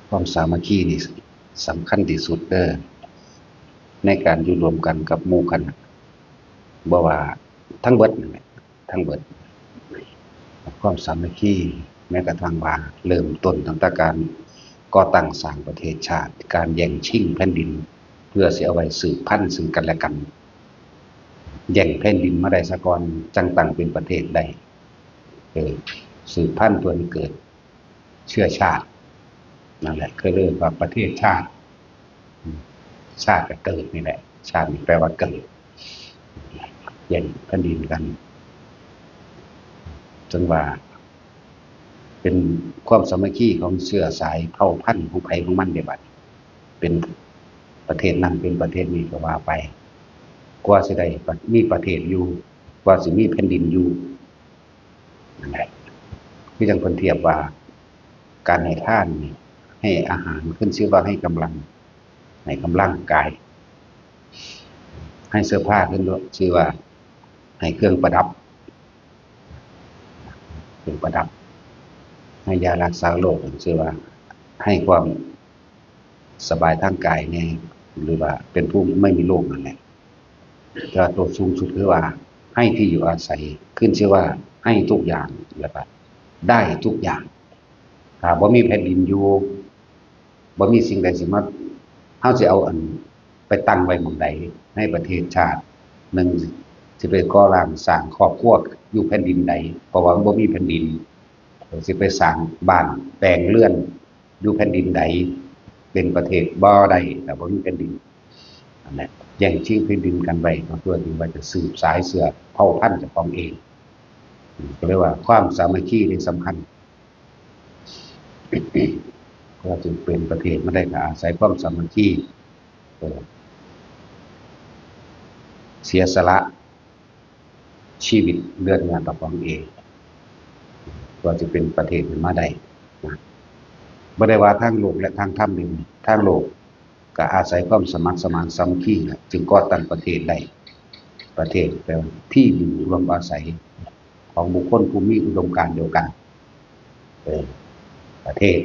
ความสามัคคีนี่สำคัญที่สุดเด้อในการอยู่รวมกันกับหมู่กันบ่ว่าทั้งเบิดนั่นแหละทั้งเบิดความสามัคคีแม้กระทั่งว่าเริ่มต้นตั้งแต่การก่อตั้งสร้างประเทศชาติการแย่งชิงแผ่นดินเพื่อสิเอาไว้สืบพันธุ์ซึ่งกันและกันแย่งแผ่นดินมาได้ซะก่อนจังตั้งเป็นประเทศได้สืบพันธุ์เพื่อให้เกิดเชื้อชาตินั่นแหละคือเรียกว่าประเทศชาติชาติก็เกิดนี่แหละชาติแปลว่าเกิดแย่งแผ่นดินกันจนว่าเป็นความสามัคคีของเชื้อสายเผ่าพันธุ์ของไผของมันเด้บัดเป็นประเทศนั้นเป็นประเทศนี้ก็ว่าไปกว่าสิได้มีประเทศอยู่กว่าสิมีแผ่นดินอยู่นั่นแหละที่จังเพิ่นเทียบว่าการให้ทานนี่ให้อาหารขึ้นชื่อว่าให้กำลังกายให้เสื้อผ้าขึ้นชื่อว่าให้เครื่องประดับให้ยารักษาโรคชื่อว่าให้ความสบายทางกายเนี่ยหรือว่าเป็นผู้ไม่มีโรคนั่นแหละแต่ตัวสูงสุดคือว่าให้ที่อยู่อาศัยขึ้นชื่อว่าให้ทุกอย่างแล้วก็ได้ทุกอย่างถ้าบ่มีแผ่นดินอยู่บ่มีสิ่งใดสิมาเฮาสิเอาอันไปตั้งไว้หม้องใดในประเทศชาติหนึ่งสิไปก่อร่างสร้างครอบครัวอยู่แผ่นดินใดเพราะว่าบ่มีแผ่นดินสิไปสร้างบ้านแปลงเรือนอยู่แผ่นดินใดเป็นประเทศบ่ได้ถ้าบ่มีแผ่นดินนั่นแหละแย่งชิงแผ่นดินกันไว้เพื่อที่ว่าจะสืบสายเสือเผ่าพันธุ์เจ้าของเองก็เรียกว่าความสามัคคีนี่สำคัญก็จึงเป็นประเทศไม่ได้ก็อาศัยความสามัคคีเสียสละชีวิตเลือดเนื้อต่อของเองก็จะเป็นประเทศขึ้นมาได้บ่ได้ว่าทางโลกและทางธรรมนี่ทางโลกก็อาศัยความสมัครสมานสามัคคีจึงก่อตั้งประเทศได้ประเทศแปลว่าที่อยู่รวมอาศัยของบุคคลผู้มีอุดมการณ์เดียวกันประเทศ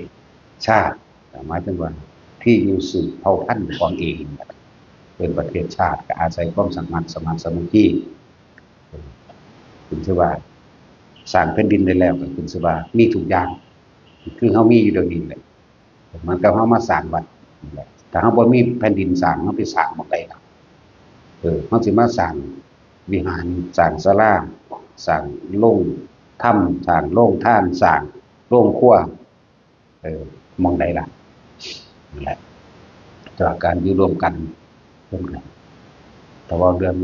ชาติหมายถึงว่าที่อยู่สืบเผ่าพันธุ์ของเองเป็นประเทศชาติก็อาศัยความสมัครสมานสามัคคีคุณชื่อว่าสร้างแผ่นดินได้แล้วก็คุณชื่อว่ามีทุกอย่างคือเฮามีอยู่เดี๋ยวนี้แหละมันก็เฮามาสร้างวัดแต่เฮาบ่มีแผ่นดินสร้างเฮาไปสร้างบ่ได้ครับเฮาสิมาสร้างวิหารสร้างศาลาสร้างโรงถ้ำสร้างโรงทานสร้างโรงครัวมองใดล่ะนั่นแหละจากการอยู่ร่วมกันแต่ว่าเรื่อง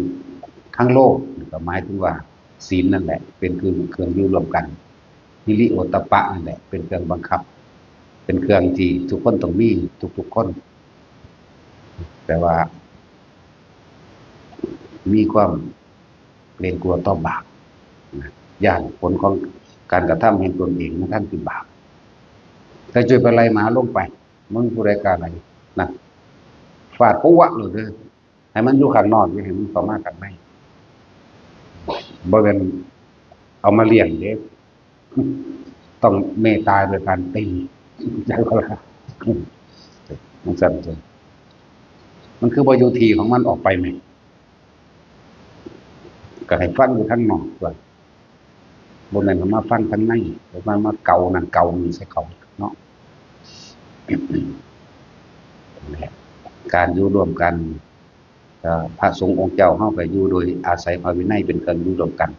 ทั้งโลกก็หมายถึงว่าศีลนั่นแหละเป็นเครื่องอยู่ร่วมกันฮิริโอตตัปปะนั่นแหละเป็นเครื่องบังคับเป็นเครื่องที่ทุกคนต้องมีทุกคนแต่ว่ามีความเกรงกลัวต่อบาปย่านผลของการกระทำเห็นตนเองมันท่านคือบาปถ้าช่วยไปไล่หมาลงไปมึงผู้ใดกล้าอะไรนะฟาดปุ๊วะเลยเด้อให้มันอยู่ข้างนอกอย่าให้มันเข้ามาข้างในบ่เป็นเอามาเลี้ยงเด้ต้องเมตตาโดยการตีจังก็ล่ะมันสั่นจังมันคือบ่อยู่ที่ของมันออกไปแม่ก็ให้ฟังอยู่ข้างนอกก่อนบ่แม่นเอามาฟังข้างในหรือมาเกานั่นเกานี่ใส่เขาเนาะการอยู่ร่วมกันพระสงฆ์องค์เจ้าเฮาก็อยู่โดยอาศัยพระวินัยเป็นเครื่องอยู่ร่วมกัน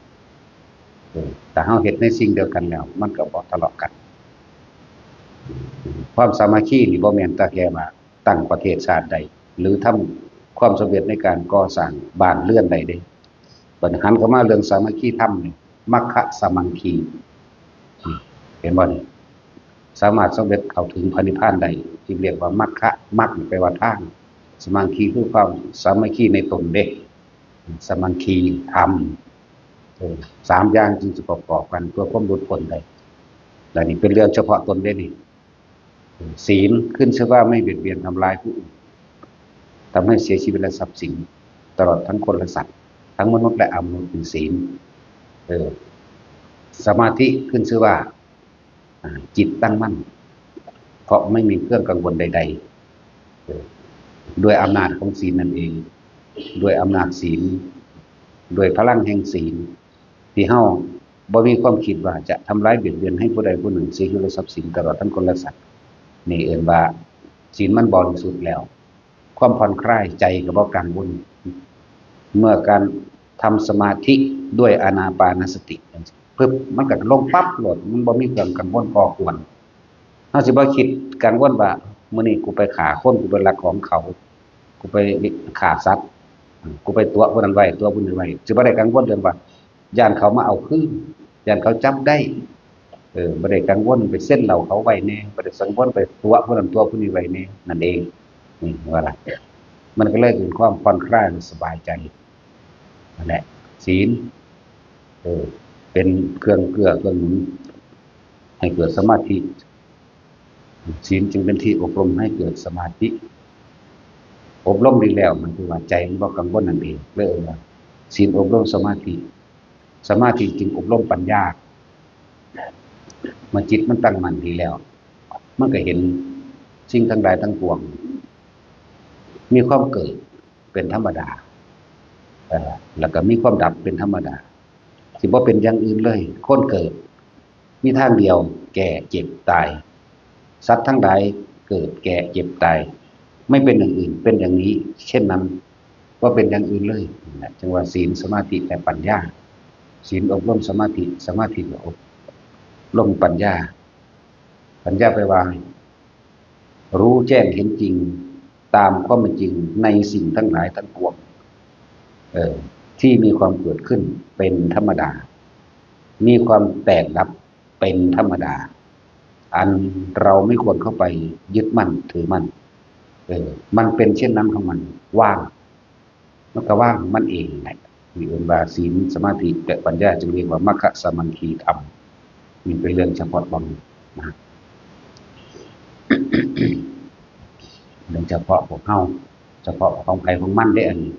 แต่เฮาเฮ็ดในสิ่งเดียวกันแล้วมันก็บ่ทะเลาะกันความสามัคคีนี่บ่แม่นแต่แค่ว่าตั้งประเทศชาติใดหรือทำความสำเร็จในการก่อสร้างบ้านเรือนใดเด้บัดหันเข้ามาเรื่องสามัคคีธรรมนี่มัคคะสามัคคีเห็นบ่นี่สามารถสำเร็จเข้าถึงพระนิพพานได้ที่เรียกว่ามัคคะมัคแปลว่าทางสามัคคีคือความสามัคคีในตนเด้สามัคคีธรรม3อย่างจึงจะประกอบกันเพื่อความหลุดพ้นได้และนี่เป็นเรื่องเฉพาะตนเด้นี่ศีลขึ้นชื่อว่าไม่เบียดเบียนทำลายผู้อื่นทำให้เสียชีวิตและทรัพย์สินตลอดทั้งคนและสัตว์ทั้งมนุษย์และอมนุษย์เป็นศีลสมาธิขึ้นชื่อว่าจิตตั้งมั่น เพราะไม่มีเครื่องกังวลใดๆด้วยอำนาจของศีลนั่นเองด้วยอำนาจศีลด้วยพลังแห่งศีลที่เฮาบ่มีความคิดว่าจะทำร้ายเบียดเบียนให้ผู้ใดผู้หนึ่งเสียชีวิตและทรัพย์สินตลอดทั้งคนและสัตว์นี่เอิ้นว่าศีลมันบริสุทธิ์แล้วความผ่อนคลายใจก็บ่กังวลเมื่อการทำสมาธิด้วยอานาปานสติปึ๊บมันก็ลงปั๊บโลดมันบ่มีเครื่องกังวลก่อกวนเฮาสิบ่คิดกังวลว่ามื้อนี้กูไปฆ่าคนกูไปลักของเขากูไปฆ่าสัตว์กูไปตัวผู้นั้นไว้ตัวผู้นี้ไว้สิบ่ได้กังวลเรื่องว่าย่านเขามาเอาคืนย่านเขาจับได้บ่ได้กังวลไปเส้นเหล่าเขาไว้แน่บ่ได้กังวลไปตัวผู้นั้นตัวผู้นี้ไว้แน่นั่นเองนี่ว่าล่ะมันก็เลยเป็นความผ่อนคลายสบายใจนั่นแหละศีลเป็นเครื่องเกื้อเครื่องหนุนให้เกิดสมาธิศีลจึงเป็นที่อบรมให้เกิดสมาธิอบรมดีแล้วมันคือว่าใจมันบ่กังวลนั่นเองเลยว่าศีลอบรมสมาธิสมาธิจึงอบรมปัญญาเมื่อจิตมันตั้งมั่นดีแล้วมันก็เห็นสิ่งทั้งหลายทั้งปวงมีความเกิดเป็นธรรมดาแล้วก็มีความดับเป็นธรรมดาสิบ่เป็นอย่างอื่นเลยคนเกิดมีทางเดียวแก่เจ็บตายสัตว์ทั้งหลายเกิดแก่เจ็บตายไม่เป็นอย่างอื่นเป็นอย่างนี้เช่นนั้นว่าเป็นอย่างอื่นเลยจังว่าศีลสมาธิและปัญญาศีลอบรมสมาธิสมาธิอบรมปัญญาปัญญาไปว่ารู้แจ้งเห็นจริงตามความเป็นจริงในสิ่งทั้งหลายทั้งปวงที่มีความเกิดขึ้นเป็นธรรมดามีความแตกดับเป็นธรรมดาอันเราไม่ควรเข้าไปยึดมั่นถือมั่นมันเป็นเช่นนั้นของมันว่างมันก็ว่างมันเองแหละมีองค์บาศีลสมาธิและปัญญาจึงเรียกว่ามัคคะสมังคีธรรมมันเป็นเรื่องเฉพาะบางนะเรื่องเฉพาะของเฮาเฉพาะของใครของมันได้อันนี้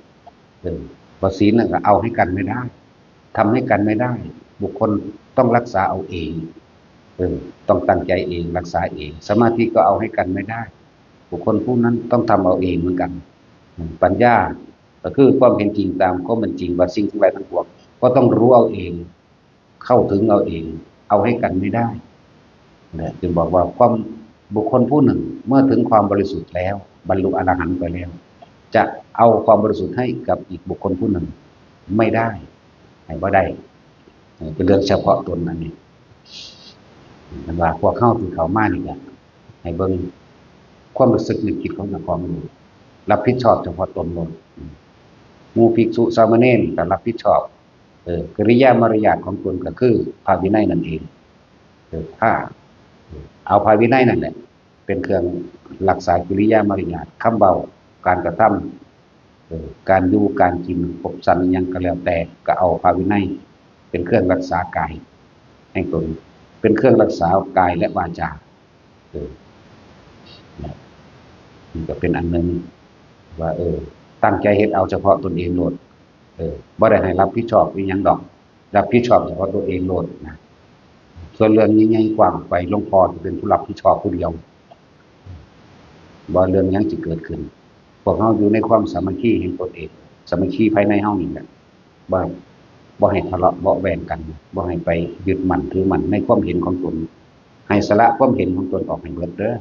พอศีลก็เอาให้กันไม่ได้ทำให้กันไม่ได้บุคคลต้องรักษาเอาเองต้องตั้งใจเองรักษาเองสมาธิก็เอาให้กันไม่ได้บุคคลผู้นั้นต้องทำเอาเองเหมือนกันปัญญาก็คือความเห็นจริงตามความเป็นจริงว่าสิ่งทั้งหลายทั้งปวงก็ต้องรู้เอาเองเข้าถึงเอาเองเอาให้กันไม่ได้นะจึงบอกว่าความบุคคลผู้หนึ่งเมื่อถึงความบริสุทธิ์แล้วบรรลุอรหันต์ไปแล้วจะเอาความบริสุทธิ์ให้กับอีกบุคคลผู้หนึ่งไม่ได้ให้บ่ได้เป็นเรื่องเฉพาะตนนั่นเองมันว่าพวกเข้าที่เขามานี่แหละให้เบิ่งความรู้สึกนึกคิดของเจ้าของอยู่รับผิดชอบเฉพาะตนลงหมู่ภิกษุสามเณรก็รับผิดชอบกิริยามารยาทของตนก็คือพระวินัยนั่นเองถ้าเอาพระวินัยนั่นแหละเป็นเครื่องรักษากิริยามารยาทคำเว้าการกระทำการอยู่การกินพบสันยังก็แล้วแต่ก็เอาพระวินัยเป็นเครื่องรักษากายให้ตนเป็นเครื่องรักษากายและวาจานี่ก็เป็นอันนึงว่าตั้งใจเฮ็ดเอาเฉพาะตนเองโลดบ่ได้ให้รับผิดชอบอีหยังดอกรับผิดชอบเฉพาะตัวเองโลดนะส่วนเรื่องใหญ่ๆกว้างไปหลวงพ่อจะเป็นผู้รับผิดชอบผู้เดียวบ่เรื่องหยังสิเกิดขึ้นพวกเฮาอยู่ในความสามัคคีแห่งตนเองสามัคคีภายในเฮานี่แหละบ่ให้ทะเลาะเบาะแว้งกันบ่ให้ไปยึดมั่นถือมั่นในความเห็นของตนให้สละความเห็นของตนออกให้เบิดเด้อ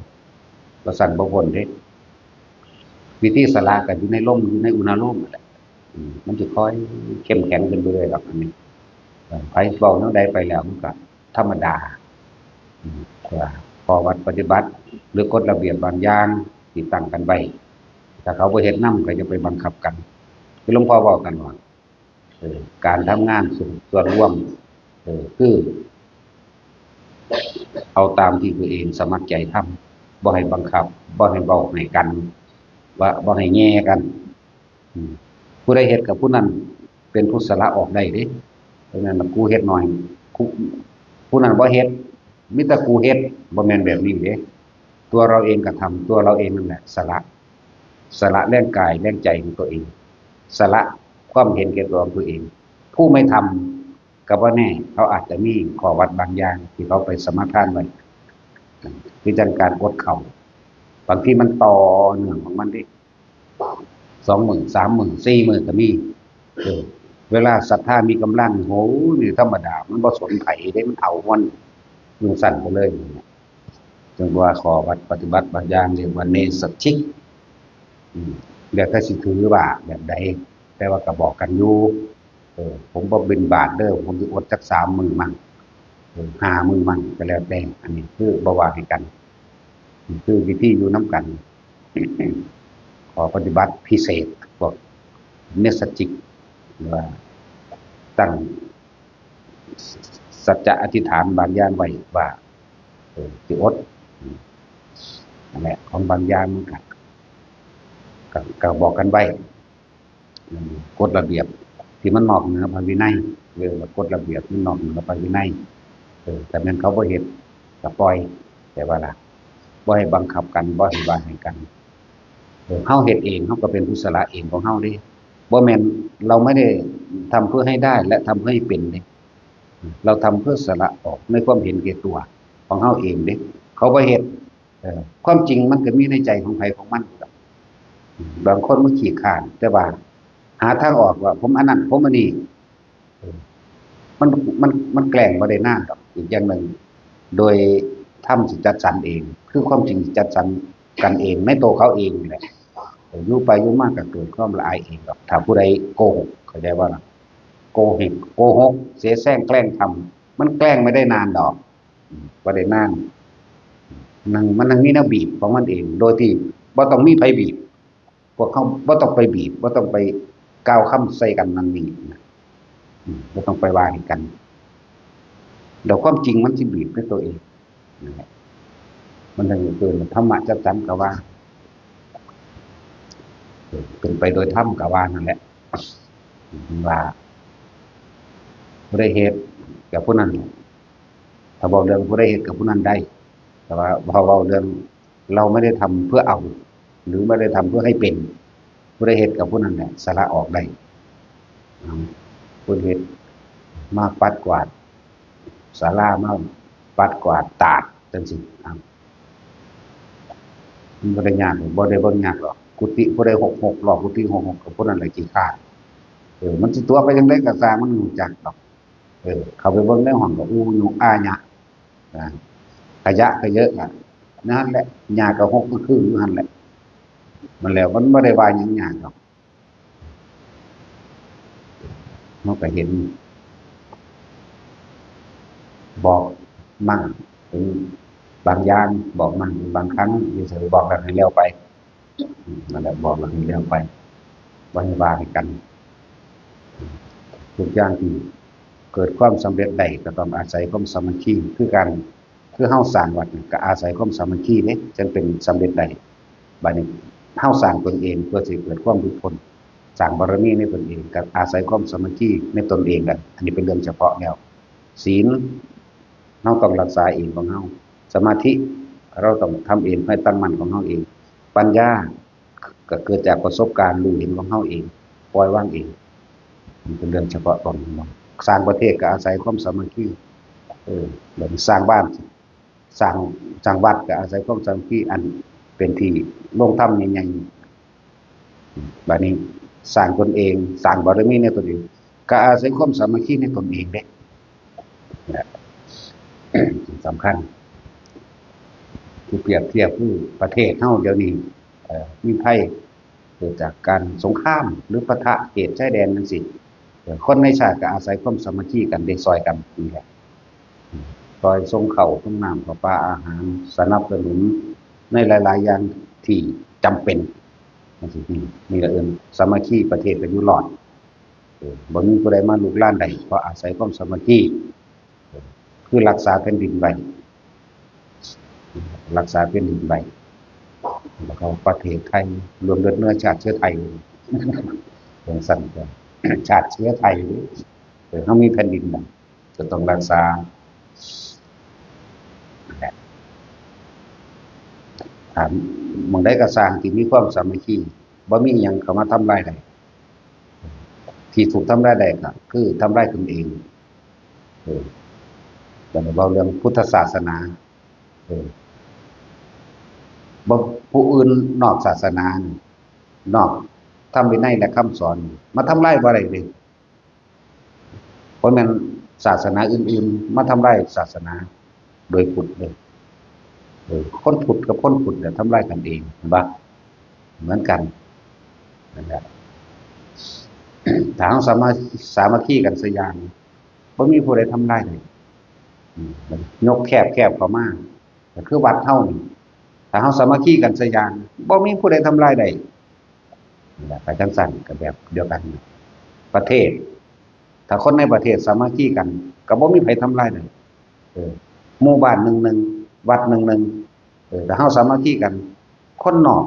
บ่สั่นบ่พ้นเด้วิธีสละก็อยู่ในลมอยู่ในอุณหภูมินั่นแหละมันจะค่อยเข้มแข็งขึ้นไปเรื่อยๆดอกอันนี้ไปเว้าแนวใดไปแล้วมันก็ธรรมดาว่าพอวัดปฏิบัติหรือกฎระเบียบบางอย่างที่ตั้งกันไว้ถ้าเขาบ่เฮ็ดนำก็จะไปบังคับกันคือหลวงพ่อเว้ากันว่าการทำงานส่วนร่วมคือเอาตามที่ตัวเองสมัครใจทำบ่ให้บังคับบ่ให้เว้าให้กันว่าบ่ให้แย่กันผู้ใดเฮ็ดกับผู้นั้นเป็นผู้สละออกได้เด้เพราะฉะนั้นกูเฮ็ดหน่อยผู้นั้นบ่เฮ็ดมีแต่กูเฮ็ดบ่แม่นแบบนี้เด้ตัวเราเองก็ทำตัวเราเองนั่นแหละสละแรงกายแรงใจของตัวเองสละความเห็นแก่ตัวของตัวเองผู้ไม่ทำก็บ่แน่เขาอาจจะมีข้อวัดบางอย่างที่เขาไปสมาทานไว้ คือจังการอดเข่าบางทีมันต่อเนื่องของมันดิ20,000 30,000 40,000ก็มีเออเวลาศรัทธามีกำลังโหนี่ธรรมดามันบ่สนไผได้มันเอามันอยู่สั่นไปเลยจึงว่าขอวัดปฏิบัติบางอย่างเรียกว่าเนสชิกเดี๋ยวถ้าสิถือว่าแบบใดแต่ว่าก็บอกกันอยู่ผมบ่บิณฑบาตเด้อผมสิอดจัก3 มื้อมั่ง5 มื้อมั่งก็แล้วแต่อันนี้คือบ่ว่าให้กันคือวิธีอยู่นํกันขอปฏิบัติพิเศษพวกเนสจิกว่าตั้งสัจจะอธิษฐานบางอย่างไว้ว่าสิอดนั่นแหละของบางอย่างมันก็บอกกันไว้กฎระเบียบที่มันนอกเหนือพระวินัยเรียกว่ากฎระเบียบที่นอกเหนือพระวินัยแต่นั้นเขาบ่เฮ็ดก็ปล่อยแต่ว่าล่ะบ่ให้บังคับกันบ่ให้ว่าให้กันเฮาเฮ็ดเองเฮาก็เป็นผู้สละเองของเฮาเด้บ่แม่นเราไม่ได้ทำเพื่อให้ได้และทำเพื่อให้เป็นเด้เราทำเพื่อสละออกในความเห็นแก่ตัวของเฮาเองเด้เขาบ่เฮ็ดความจริงมันก็มีในใจของใครของมันบางคนมันขี้คร้านแต่ว่าหาทางออกว่าผมอันนั้นผมอันนี้มันมันแกล้งบ่ได้นานดอกอีกอย่างหนึ่งโดยทำสิจัดสรรเองคือความจริงจัดสรรกันเองในตัวเขาเองนี่แหละอยู่ไปอยู่มากก็เกิดความละอายเองดอกถ้าผู้ใดโกหกเข้าใจว่าล่ะโกหกเสแสร้งแกล้งทำมันแกล้งไม่ได้นานดอกบ่ได้นานมันมีแนวบีบของมันเองโดยที่บ่ต้องมีไผบีบพวกเขาบ่ต้องไปบีบบ่ต้องไปกล่าวคำใส่กันนั่นนี่บ่ต้องไปว่าให้กันเดี๋ยวความจริงมันสิบีบด้วยตัวเองนั่นแหละมันถึงเกินธรรมะจัดสรรก็ว่าเป็นไปโดยธรรมก็ว่านั่นแหละว่าผู้ใดเหตุกับผู้นั้นถ้าบอกเรื่องผู้ใดเหตุกับผู้นั้นได้แต่ว่าพอเว้าเรื่องเราไม่ได้ทำเพื่อเอาหรือไม่ได้ทำเพื่อให้เป็นผู้ใดเหตุกับผู้นั้นแหละสละออกได้ผู้เหตุมาปัดกวาดศาลามาปัดกวาดตาดจังซี่มันบ่ได้ยากบ่ได้เบิ่งยากหรอกกุฏิผู้ใด66หลอกกุฏิ66กับผู้นั้นแหละขี้คร้านมันสิตัวไปจังได๋ก็สร้างมันรู้จักดอกเข้าไปเบิ่งในห้องก็อู้ยุอาหยะขยะก็เยอะอ่ะนั่นแหละหญ้าก็หกก็คืออยู่หั่นแหละมันแล้วมันบ่ได้ว่าหยังยากดอกมันก็เห็นบอกมั่งเป็นบางอย่างบอกมั่งบางครั้งอยู่เฉยบอกแล้วให้แล้วไปนั่นแหละบอกแล้วให้แล้วไปบ่ให้ว่าให้กันทุกอย่างที่เกิดความสำเร็จได้ก็ต้องอาศัยความสามัคคีคือกันคือเฮาสร้างวัดก็อาศัยความสามัคคีเด้จึงเป็นสำเร็จได้บัดนี้เฮาสร้างตนเองเพื่อสิเกิดความหลุดพ้นสร้างบารมีในตนเองก็อาศัยความสามัคคีในตนเองกันอันนี้เป็นเรื่องเฉพาะแล้วศีลเราต้องรักษาเองของเฮาสมาธิเราต้องทำเองให้ตั้งมั่นของเฮาเองปัญญาก็เกิดจากประสบการณ์รู้เห็นของเฮาเองปล่อยวางเองมันเป็นเรื่องเฉพาะตนสร้างประเทศก็อาศัยความสามัคคีแบบสร้างบ้านสร้างวัดก็อาศัยความสามัคคีอันเป็นที่ลงธรรมใหญ่ๆบัดนี้สร้างตนเองสร้างบารมีในตนเองก็อาศัยความสามัคคีในตนเองเด้สำคัญที่เปรียบเทียบคือประเทศเฮาเดี๋ยวนี้มีภัยเกิดจากการสงครามหรือปะทะเขตชายแดนจังซี่คนในชาติก็อาศัยความสามัคคีกันได้ซอยกันนี่แหละซอยส่งข้าวส่งน้ำข้าวปลาอาหารสนับสนุนในหลายๆอย่างที่จำเป็นจังซี่นี่ก็สามัคคีประเทศก็อยู่รอดบ่มีผู้ใดมาลุกลานได้เพราะอาศัยความสามัคคีคือรักษาแผ่นดินไว้รักษาแผ่นดินไว้แล้วก็ประเทศไทยรวมเลือดเนื้อชาติเชื้อไทยเป็นสั่นชาติเชื้อไทยเขามีแผ่นดินจะต้องรักษาถามมองได้กระสร้างที่มีความสามัคคีบ่มีหยังเข้ามาทำลายได้ที่ถูกทำลายได้ก็คือทำลายตนเองแต่เว้าเรื่องพุทธศาสนา บ่ผู้อื่นนอกศาสนานี่นอกธรรมวินัยและคำสอนมาทำลายบ่ได้เด้เพราะแม่นศาสนาอื่นๆมาทำลายศาสนาโดยพุทธเลยคนพุทธกับคนพุทธเนี่ยทำลายกันเองเห็นปะเหมือนกันนั่นแหละถ้าเราสามัคคีกันสักอย่างบ่มีผู้ใดทำลายได้ยกแคบเข้ามาก็คือวัดเฮานี่ถ้าเราสามัคคีกันสักอย่างบ่มีผู้ใดทำลายได้นั่นแหละไปจังซั่นก็แบบเดียวกันประเทศถ้าคนในประเทศสามัคคีกันก็บ่มีไผทำลายได้หมู่บ้านหนึ่งวัดหนึ่งถ้าเฮาสามัคคีกันคนนอก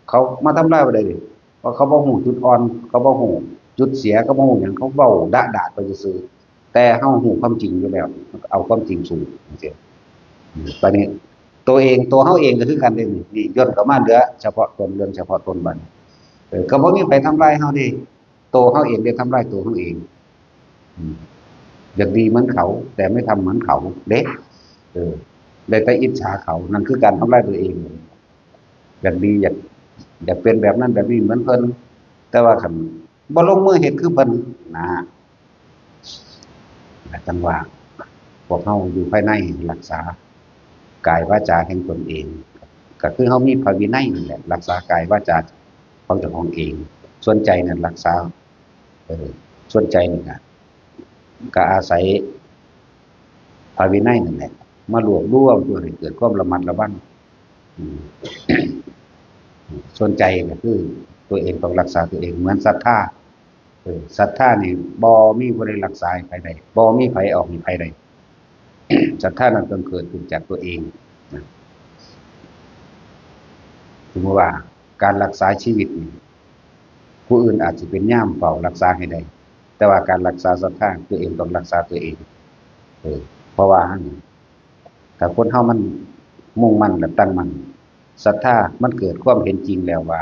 เขามาทำลายบ่ได้เดะเพราะเขาบ่ฮู้จุดอ่อนเขาบ่ฮู้จุดเสียเขาบ่ฮู้หยังเขาเว้าดะๆไปซื่อๆแต่เฮาฮู้ความจริงอยู่แล้วเอาความจริงสู่จังซี่บัดนี้ตัวเฮาเองก็คือกันเด้นี่ย่นเข้ามาเหลือเฉพาะตนเรื่องเฉพาะตนบัดก็บ่มีไผทำลายเฮาเด้ตัวเฮาเองได้ทำลายตัวเฮาเองอยากดีเหมือนเขาแต่ไม่ทำเหมือนเขาเด้ได้แต่อิจฉาเขานั่นคือการทำลายตัวเองอยากดีอยากเป็นแบบนั้นแบบนี้เหมือนเพิ่นแต่ว่าคันบ่ลงมือเฮ็ดคือเพิ่นนะจังว่าพวกเฮาอยู่ภายในรักษากายวาจาแห่งตนเองก็คือเฮามีพระวินัยนั่นแหละรักษากายวาจาของเจ้าของเองส่วนใจนั้นรักษาส่วนใจนี่ก็อาศัยพระวินัยนั่นแหละมารวบรวมเพื่อให้เกิดความระมัดระวังส่วนใจก็คือตัวเองต้องรักษาตัวเองเหมือนศรัทธาศรัทธานี่บ่มีผู้ใดรักษาให้ไผได้บ่มีไผออกให้ไผได้ศรัทธานั้นต้องเกิดขึ้นจากตัวเองนะสมมุติว่าการรักษาชีวิตนี่ผู้อื่นอาจจะเป็นย่ามเฝ้ารักษาให้ได้แต่ว่าการรักษาศรัทธาตัวเองต้องรักษาตัวเองเพราะว่าถ้าคนเฮามันมุ่งมั่นและตั้งมั่นศรัทธามันเกิดความเห็นจริงแล้วว่า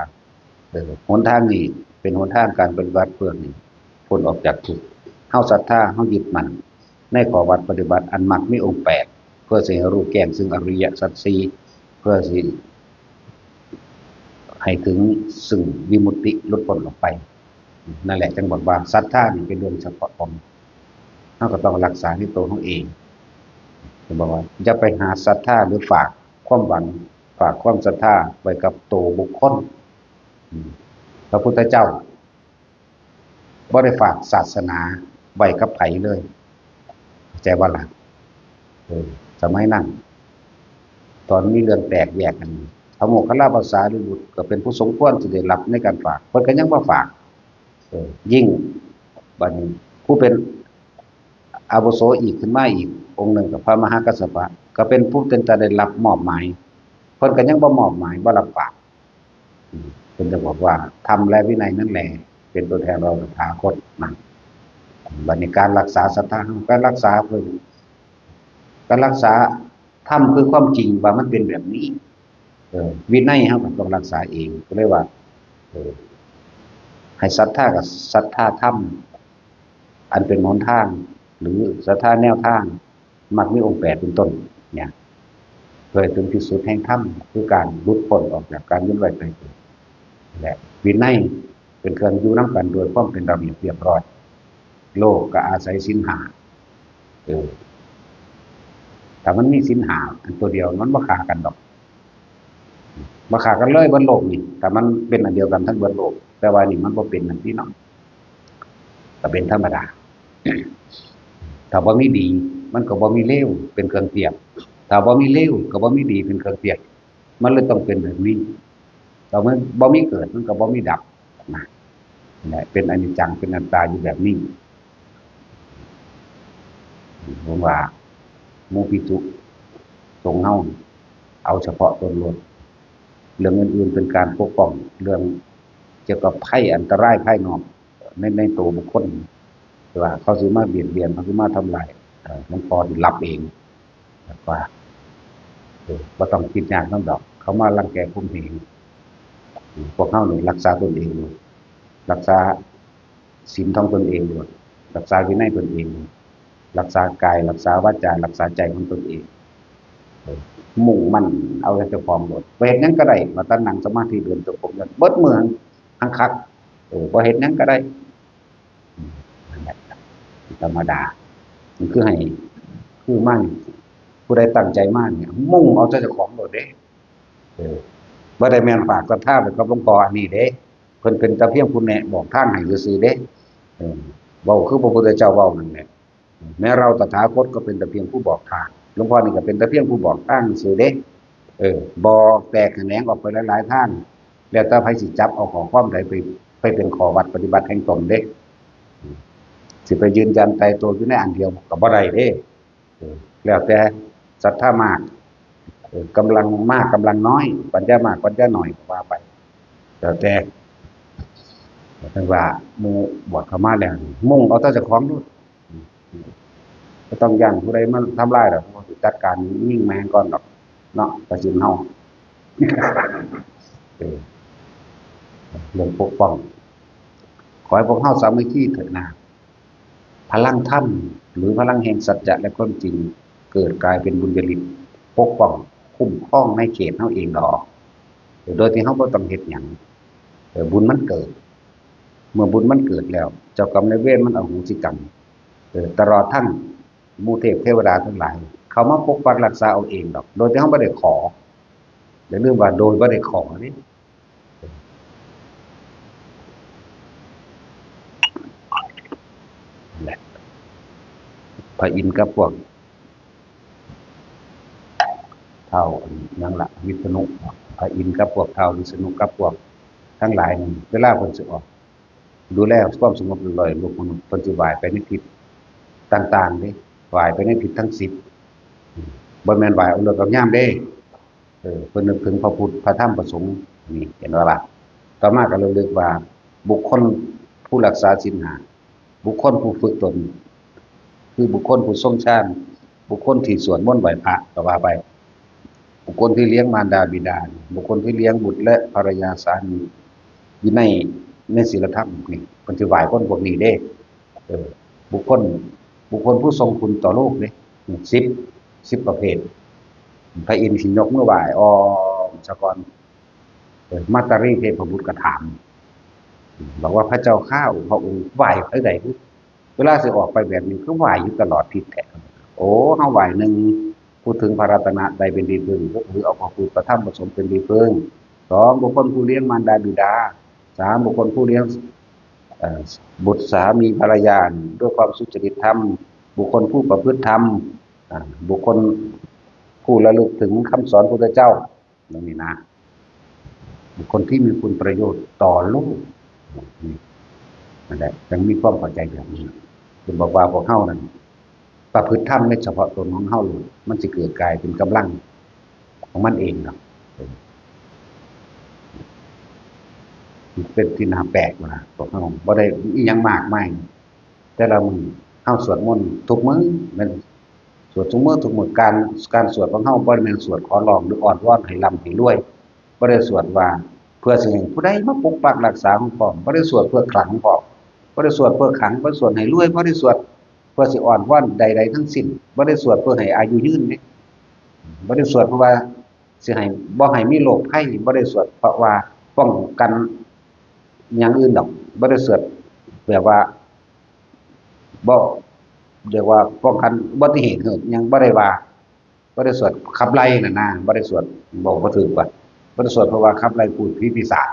หนทางนี้เป็นหนทางการปฏิบัติเพื่อนี้พ้นออกจากทุกข์เฮาศรัทธาเฮายึดมั่นในข้อวัดปฏิบัติอันมรรคมีองค์8เพื่อสิให้รู้แจ้งซึ่งอริยสัจ4เพื่อสิให้ถึงซึ่งวิมุตติหลุดพ้นออกไปนั่นแหละจึงบอกว่าศรัทธานี่เป็นเรื่องเฉพาะตนเฮาก็ต้องรักษาในตัวของเองจะบอกว่าอย่าไปหาศรัทธาหรือฝากความหวังฝากความศรัทธาไว้กับตัวบุคคลพระพุทธเจ้าบ่ได้ฝากศาสนาไว้กับไผเลยใจว่าล่ะสมัยนั้นตอนมีเรื่องแตกแยกกันพระโมคคัลลาภาษาริบุตรก็เป็นผู้สมควรที่ได้รับในการฝากเพิ่นก็ยังบ่ฝากยิ่งบัดนี้ผู้เป็นอาวุโสอีกขึ้นมาอีกองค์หนึ่งกับพระมหากัสสปะก็เป็นผู้เป็นจะได้รับมอบหมายเพิ่นก็ยังบ่มอบหมายบ่รับปากเพิ่นจะบอกว่าธรรมและวินัยนั่นแหละเป็นตัวแทนเราตถาคตนั่นบัดนี้การรักษาศรัทธาการรักษาเพิ่นการรักษาธรรมคือความจริงว่ามันเป็นแบบนี้วินัยเฮาก็ต้องรักษาเองก็เลยว่าให้ศรัทธากับศรัทธาธรรมอันเป็นหนทางหรือศรัทธาแนวทางมรรคมีองค์8เป็นต้นเนี่ยเพื่อถึงที่สุดแห่งธรรมคือการหลุดพ้นออกจากการยึดไว้ในตัวและวินัยเป็นเครื่องอยู่นำกันโดยความเป็นระเบียบเรียบร้อยโลกก็อาศัยศีล5ถ้ามันมีศีล5อันตัวเดียวมันบ่ฆ่ากันดอกบ่ฆ่ากันเลยบนโลกนี่แต่มันเป็นอันเดียวกันทั้งบนโลกแต่ว่านี่มันบ่เป็นอันที่น้องก็เป็นธรรมดาถ้าบ่มีดีมันก็บ่มีเลวเป็นเครื่องเปรียบถ้าบ่มีเลวก็บ่มีดีเป็นเครื่องเปรียบมันเลยต้องเป็นแบบนี้ถ้ามันบ่มีเกิดมันก็บ่มีดับนะนี่เป็นอนิจจังเป็นอนัตตาอยู่แบบนี้ผมว่าหมู่ภิกษุสงฆ์เฮาเอาเฉพาะตนล้วนเรื่องอื่นๆเป็นการปกป้องเรื่องเกี่ยวกับภัยอันตรายภายนอกในตัวบุคคลว่าเขาสิมาเบียดเบียนเขาสิมาทำลายมันพอที่รับเองว่าบ่ต้องคิดยากนำดอกเขามารังแกข่มเหงพวกเฮานี่รักษาตนเองอยู่รักษาศีลของตนเองอยู่รักษาวินัยตนเองรักษากายรักษาวาจารักษาใจของตนเอง มุ่งมั่นเอาแต่เจ้าของโลดบ่เฮ็ดหยังก็ได้มาตั้งนั่งสมาธิเดินจงกรมนั่นเบิดมื้อหั้งคักบ่เฮ็ดหยังก็ได้นั่นแหละธรรมดามันคือให้คือมั่นผู้ใดตั้งใจมั่นเนี่ยมุ่งเอาแต่เจ้าของโลดเด้บ่ได้แม่นฝากศรัทธาไปกับหลวงพ่ออันนี้เด้เพิ่นเป็นแต่เพียงผู้แนะบอกทางให้ซื่อๆเด้เว้าคือพระพุทธเจ้าเว้านั่นแหละแม้เราตถาคตก็เป็นแต่เพียงผู้บอกทางหลวงพ่อนี่ก็เป็นแต่เพียงผู้บอกทางซื่อเด้บ่แตกแขนงออกไปหลายๆทางแล้วแต่ไผสิจับเอาของความใดไปเป็นข้อวัดปฏิบัติแห่งตนเด้สิไปยืนยันตายตัวอยู่ในอันเดียวก็บ่ได้เด้แล้วแต่ศรัทธามากกำลังมากกำลังน้อยปัญญามากปัญญาน้อยก็ว่าไปแล้วแต่ว่าหมู่บวชเข้ามาแล้วมุ่งเอาแต่เจ้าของโลดบ่ต้องย้านผู้ใดมาทำลายดอกสิจัดการยิงแม่งก่อนดอกเนาะประชิมเฮาเรื่องปกป้องขอให้พวกเฮาสามัคคีเถิดนะพลังธรรมหรือพลังแห่งสัจจะและความจริงเกิดกลายเป็นบุญญาลิกปกป้องคุ้มครองในเขตเฮาเองดอกโดยที่เฮาบ่ต้องเฮ็ดหยังบุญมันเกิดเมื่อบุญมันเกิดแล้วเจ้ากรรมนายเวรมันอโหสิกรรมตลอดทั้งหมู่เทพเทวดาทั้งหลายเขามาปกปักรักษาเอาเองดอกโดยที่เฮาบ่ได้ขออย่าลืมว่าโดยบ่ได้ขอนี่แหละพระอินทร์กับพวกเฒ่ายังละวิษณุพระอินทร์กับพวกเฒ่าวิษณุกับพวกทั้งหลายนี่เวลาเพิ่นสิออกดูแลความสงบเรียบร้อยโลกมนุษย์เพิ่นสิไหว้ไปในทิศต่างๆเด้ไหว้ไปในทิศทั้ง10บ่แม่นไหว้เอาเลิกเอายามเด้เพิ่นนึกถึงพระพุทธพระธรรมพระสงฆ์นี่เห็นบ่ล่ะต่อมาก็ระลึกว่าบุคคลผู้รักษาศีล5บุคคลผู้ฝึกตนคือบุคคลผู้ทรงฌานบุคคลที่สวดมนต์ไหว้พระก็ว่าไปบุคคลที่เลี้ยงมารดาบิดาบุคคลที่เลี้ยงบุตรและภรรยาสามีอยู่ในศีลธรรมนี่เพิ่นสิไหว้คนพวกนี้เด้บุคคลผู้ทรงคุณต่อโลกเด้10ประเภทพระอินทร์สิยกมือไหว้ซะก่อนมาตารีเทพบุตรก็ถามบอกว่าพระเจ้าข้าพระองค์ไหว้เท่าใดเวลาสิออกไปแบบนี้คือไหว้อยู่ตลอดทิศแท้โอ้เฮาไหว้หนึ่งพูดถึงพระรัตนะใดเป็นดีพึ่งก็คือเอาพระพุทธพระธรรมพระสงฆ์เป็นดีพึ่ง2บุคคลผู้เลี้ยงมารดาบิดา3บุคคลผู้เลี้ยงบุตรสามีภรรยาด้วยความสุจริตธรรมบุคคลผู้ประพฤติธรรมบุคคลผู้ระลึกถึงคำสอนพระพุทธเจ้าอย่างนี้นะบุคคลที่มีคุณประโยชน์ต่อโลกนั่นแหละยังมีความเข้าใจแบบนี้คือบอกว่าพวกเฮานั้นประพฤติธรรมในเฉพาะตนของเฮามันสิเกิดกลายเป็นกำลังของมันเองเนาะเป็นที่น่าแปลกว่าพวกเฮาบ่ได้อีหยังมากมายแต่ละมื้อเฮาสวดมนต์ทุกมื้อแม่นสวดทุกมื้อการสวดของเฮาบ่ได้แม่นสวดขอร้องหรืออ้อนวอนให้ร่ำให้รวยบ่ได้สวดว่าเพื่อสิให้ผู้ใดมาปกปักรักษาของพ่อบ่ได้สวดเพื่อขลังพ่อบ่ได้สวดเพื่อขังบ่ได้สวดให้รวยบ่ได้สวดเพื่อสิอ้อนวอนใดๆทั้งสิ้นบ่ได้สวดเพื่อให้อายุยืนนี่บ่ได้สวดเพราะว่าสิให้บ่ให้มีโรคภัยบ่ได้สวดเพราะว่าป้องกันอย่างอื่นดอกบ่ได้สวดแบบว่าบ่เรียกว่าป้องกันอุบัติเหตุยังบ่ได้ว่าบ่ได้สวดขับไล่น่ะนะบ่ได้สวดบอกบ่ถูกว่าบ่ได้สวดเพราะว่าขับไล่พูดผีปีศาจ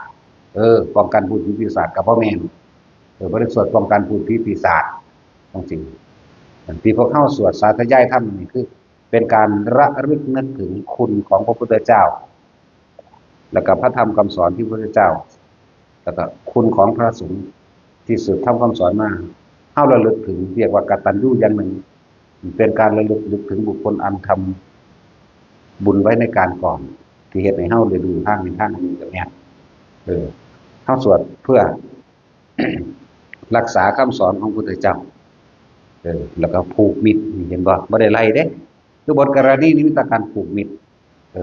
ป้องกันพูดผีปีศาจก็บ่แม่นบ่ได้สวดป้องกันพูดผีปีศาจจริงๆที่พวกเฮาสวดสาธยายธรรมนี่คือเป็นการระลึกนึกถึงคุณของพระพุทธเจ้าแล้วก็พระธรรมคำสอนที่พระพุทธเจ้าแล้วก็คุณของพระสงฆ์ที่สืบทำคำสอนมาเฮาระลึกถึงเรียกว่ากตัญญูอย่างหนึ่งเป็นการระลึกถึงบุคคลอันทำบุญไว้ในการก่อนที่เฮ็ดให้เฮาได้ดูทางนี้แบบเนี้ยเฮาสวดเพื่อ รักษาคำสอนของพระพุทธเจ้าแล้วก็ผูกมิตรเห็นบ่ได้ไล่เด้คือบทกรณีนี้มีแต่การผูกมิตร